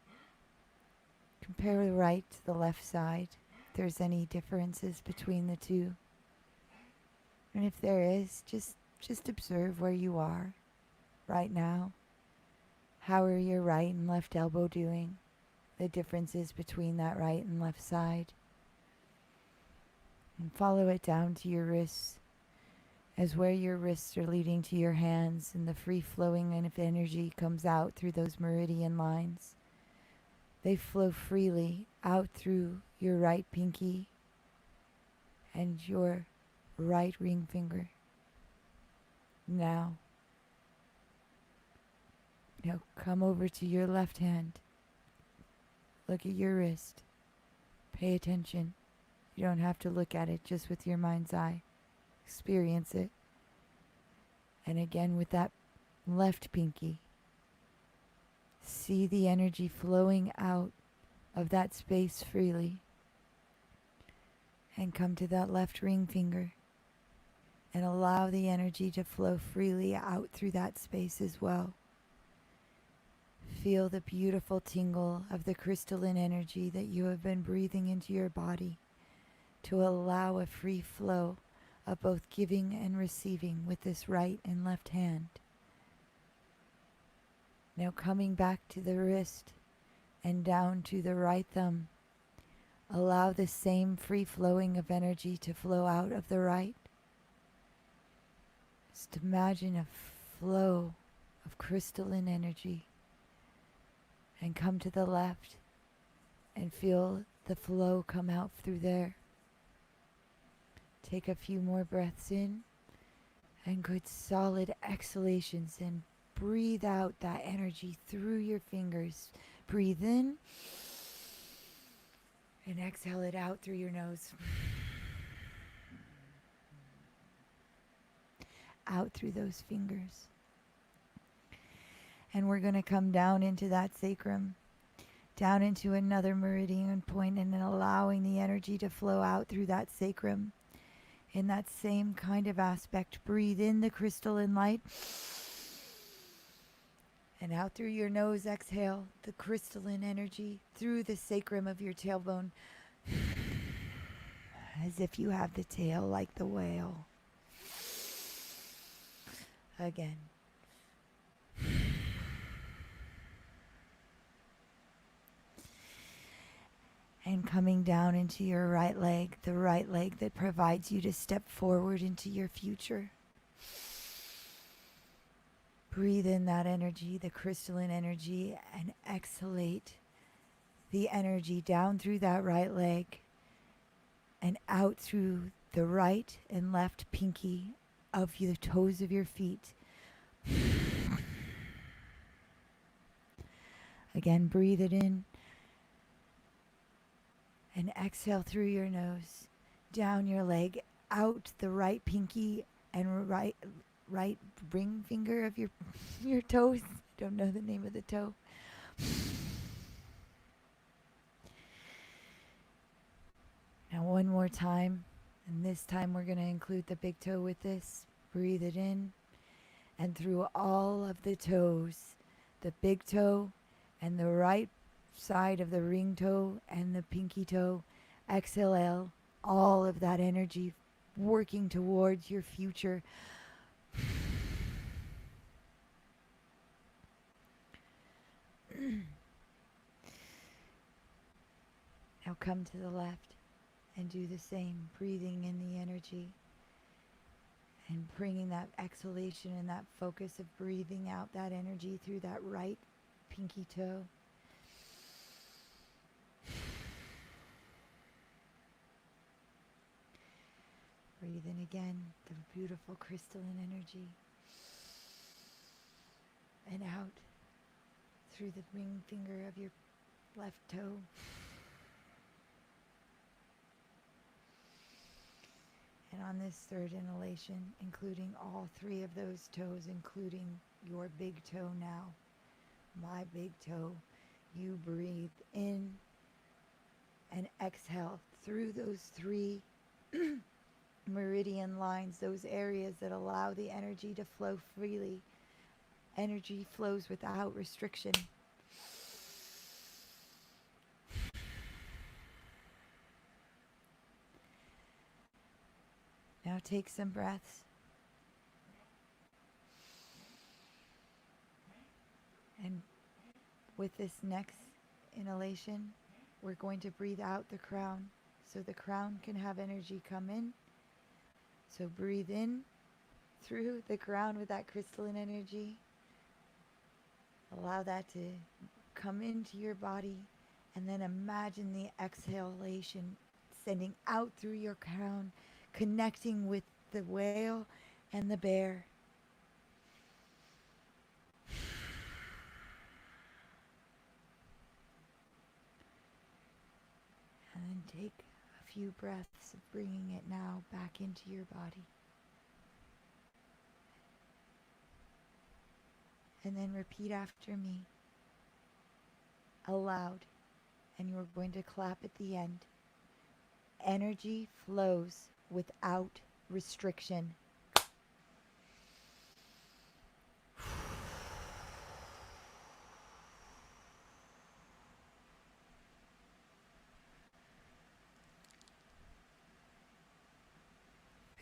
Compare the right to the left side, if there's any differences between the two. And if there is, just observe where you are right now. How are your right and left elbow doing? The differences between that right and left side. And follow it down to your wrists, as where your wrists are leading to your hands and the free flowing of energy comes out through those meridian lines. They flow freely out through your right pinky and your right ring finger. Now come over to your left hand. Look at your wrist. Pay attention. You don't have to look at it, just with your mind's eye. Experience it. And again with that left pinky. See the energy flowing out of that space freely. And come to that left ring finger. And allow the energy to flow freely out through that space as well. Feel the beautiful tingle of the crystalline energy that you have been breathing into your body to allow a free flow of both giving and receiving with this right and left hand. Now coming back to the wrist and down to the right thumb, allow the same free flowing of energy to flow out of the right. Just imagine a flow of crystalline energy. And come to the left and feel the flow come out through there. Take a few more breaths in and good solid exhalations, and breathe out that energy through your fingers. Breathe in and exhale it out through your nose. Out through those fingers. And we're going to come down into that sacrum, down into another meridian point, and then allowing the energy to flow out through that sacrum. In that same kind of aspect, breathe in the crystalline light. And out through your nose, exhale the crystalline energy through the sacrum of your tailbone. As if you have the tail like the whale. Again. And coming down into your right leg, the right leg that provides you to step forward into your future. Breathe in that energy, the crystalline energy, and exhalate the energy down through that right leg and out through the right and left pinky of the toes of your feet. Again, breathe it in. And exhale through your nose, down your leg, out the right pinky and right ring finger of your toes. I don't know the name of the toe. Now one more time, and this time we're going to include the big toe with this. Breathe it in, and through all of the toes, the big toe and the right side of the ring toe and the pinky toe, exhale all of that energy working towards your future. Now come to the left and do the same, breathing in the energy and bringing that exhalation and that focus of breathing out that energy through that right pinky toe. Breathe in again, the beautiful crystalline energy. And out through the ring finger of your left toe. And on this third inhalation, including all three of those toes, including your big toe now, my big toe, you breathe in and exhale through those three meridian lines, those areas that allow the energy to flow freely. Energy flows without restriction. Now take some breaths. And with this next inhalation, we're going to breathe out the crown so the crown can have energy come in. So breathe in through the crown with that crystalline energy. Allow that to come into your body, and then imagine the exhalation sending out through your crown, connecting with the whale and the bear. And then take a few breaths of bringing it now back into your body. And then repeat after me, aloud, and you're going to clap at the end. Energy flows without restriction.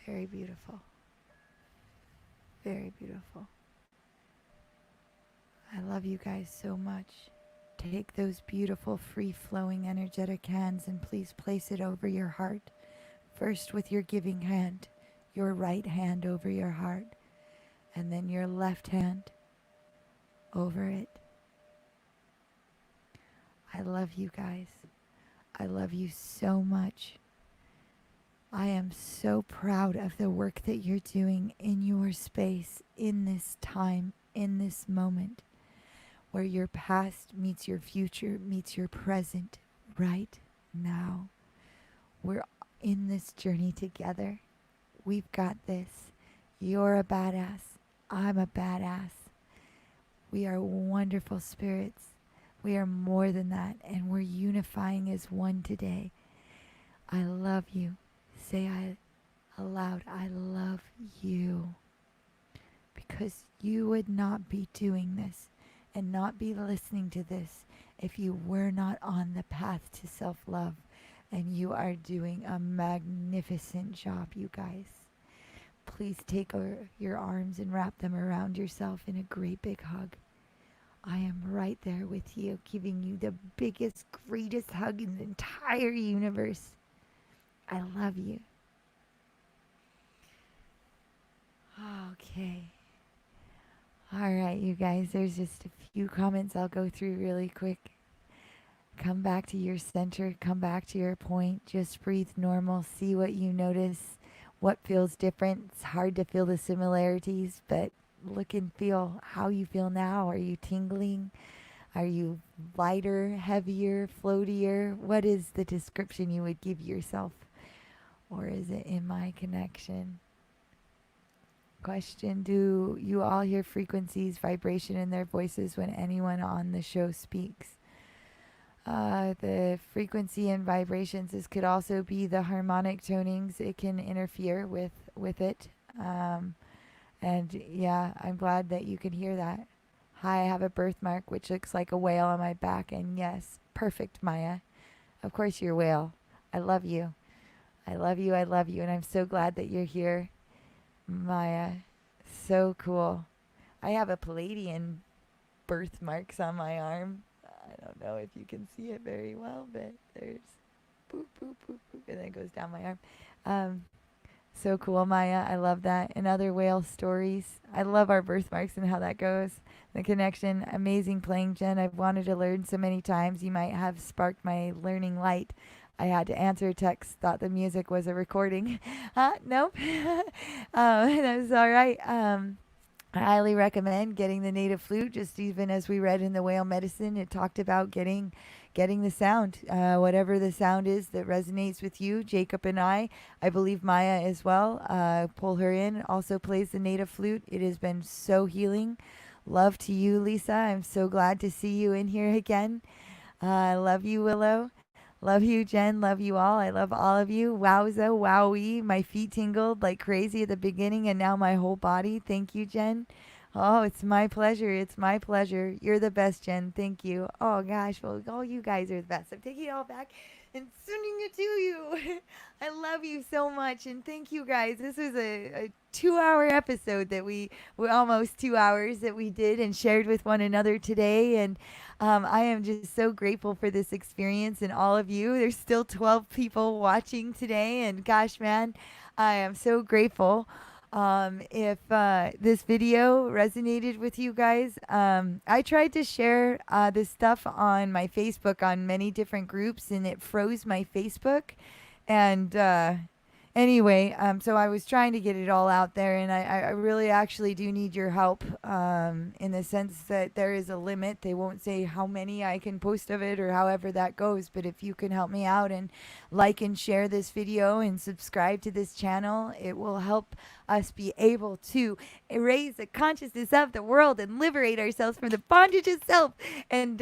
Very beautiful. Very beautiful. I love you guys so much. Take those beautiful, free-flowing, energetic hands and please place it over your heart. First with your giving hand, your right hand over your heart, and then your left hand over it. I love you guys. I love you so much. I am so proud of the work that you're doing in your space, in this time, in this moment, where your past meets your future, meets your present right now. We're in this journey together. We've got this. You're a badass. I'm a badass. We are wonderful spirits. We are more than that, and we're unifying as one today. I love you. Say aloud, I love you. Because you would not be doing this and not be listening to this if you were not on the path to self-love. And you are doing a magnificent job, you guys. Please take your arms and wrap them around yourself in a great big hug. I am right there with you, giving you the biggest, greatest hug in the entire universe. I love you. Okay. All right, you guys, there's just a few comments I'll go through really quick. Come back to your center. Come back to your point. Just breathe normal. See what you notice, what feels different. It's hard to feel the similarities, but look and feel how you feel now. Are you tingling? Are you lighter, heavier, floatier? What is the description you would give yourself? Or is it in my connection? Question, do you all hear frequencies, vibration in their voices when anyone on the show speaks? The frequency and vibrations, this could also be the harmonic tonings. It can interfere with it. And yeah, I'm glad that you can hear that. Hi, I have a birthmark which looks like a whale on my back. And yes, perfect, Maya. Of course you're a whale. I love you. I love you. I love you. And I'm so glad that you're here, Maya. So cool. I have a Palladian birthmarks on my arm. I don't know if you can see it very well, but there's boop, boop, boop, boop, and then it goes down my arm. Um, so cool, Maya. I love that. And other whale stories. I love our birthmarks and how that goes. The connection. Amazing playing, Jen. I've wanted to learn so many times. You might have sparked my learning light. I had to answer a text, thought the music was a recording. Nope. That's all right. I highly recommend getting the native flute. Just even as we read in the whale medicine, it talked about getting the sound, whatever the sound is that resonates with you. Jacob and I believe Maya as well. Pull her in. Also plays the native flute. It has been so healing. Love to you, Lisa. I'm so glad to see you in here again. I love you, Willow. Love you, Jen. Love you all. I love all of you. Wowza, wowie. My feet tingled like crazy at the beginning and now my whole body. Thank you, Jen. Oh, it's my pleasure. It's my pleasure. You're the best, Jen. Thank you. Oh, gosh. Well, all you guys are the best. I'm taking it all back and sending it to you. I love you so much. And thank you, guys. This was a 2-hour episode that we almost 2 hours that we did and shared with one another today. And I am just so grateful for this experience and all of you. There's still 12 people watching today. And gosh, man, I am so grateful. If this video resonated with you guys, I tried to share this stuff on my Facebook on many different groups, and it froze my Facebook. And anyway, so I was trying to get it all out there, and I really actually do need your help in the sense that there is a limit. They won't say how many I can post of it or however that goes, but if you can help me out and like and share this video and subscribe to this channel, it will help us be able to raise the consciousness of the world and liberate ourselves from the bondage of self and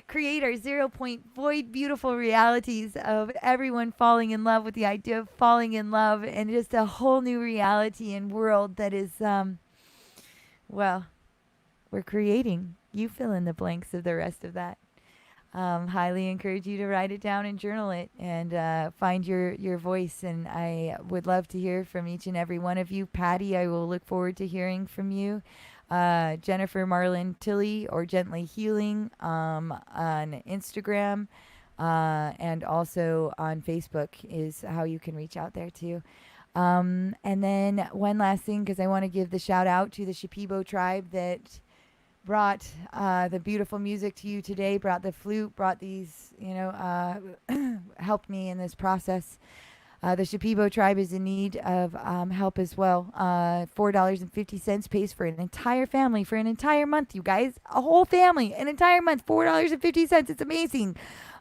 create our 0 point void beautiful realities of everyone falling in love with the idea of falling in love and just a whole new reality and world that is, well, we're creating. You fill in the blanks of the rest of that. Highly encourage you to write it down and journal it and find your voice. And I would love to hear from each and every one of you. Patty, I will look forward to hearing from you. Jennifer Marlin Tilley or JentlyHealing on Instagram and also on Facebook is how you can reach out there too. And then one last thing, because I want to give the shout out to the Shipibo tribe that brought the beautiful music to you today, brought the flute, brought these, helped me in this process. The Shipibo tribe is in need of help as well. $4.50 pays for an entire family for an entire month, you guys. A whole family, an entire month, $4.50. It's amazing.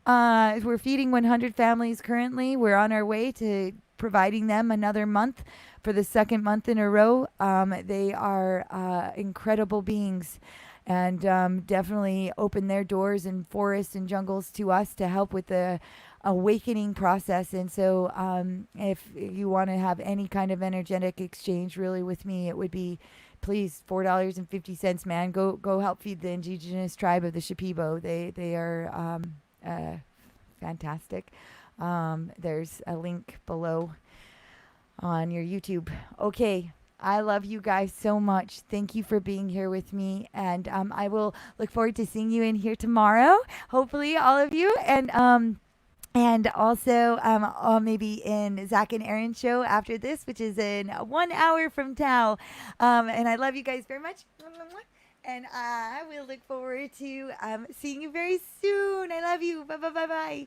We're feeding 100 families currently. We're on our way to providing them another month for the second month in a row. They are incredible beings. And definitely open their doors and forests and jungles to us to help with the awakening process. And so if you want to have any kind of energetic exchange really with me, it would be, please, $4.50, man. Go help feed the indigenous tribe of the Shipibo. They are fantastic. There's a link below on your YouTube. Okay. I love you guys so much. Thank you for being here with me. And I will look forward to seeing you in here tomorrow. Hopefully, all of you. And also maybe in Zach and Aaron's show after this, which is in 1 hour from now. And I love you guys very much. And I will look forward to seeing you very soon. I love you. Bye, bye, bye, bye.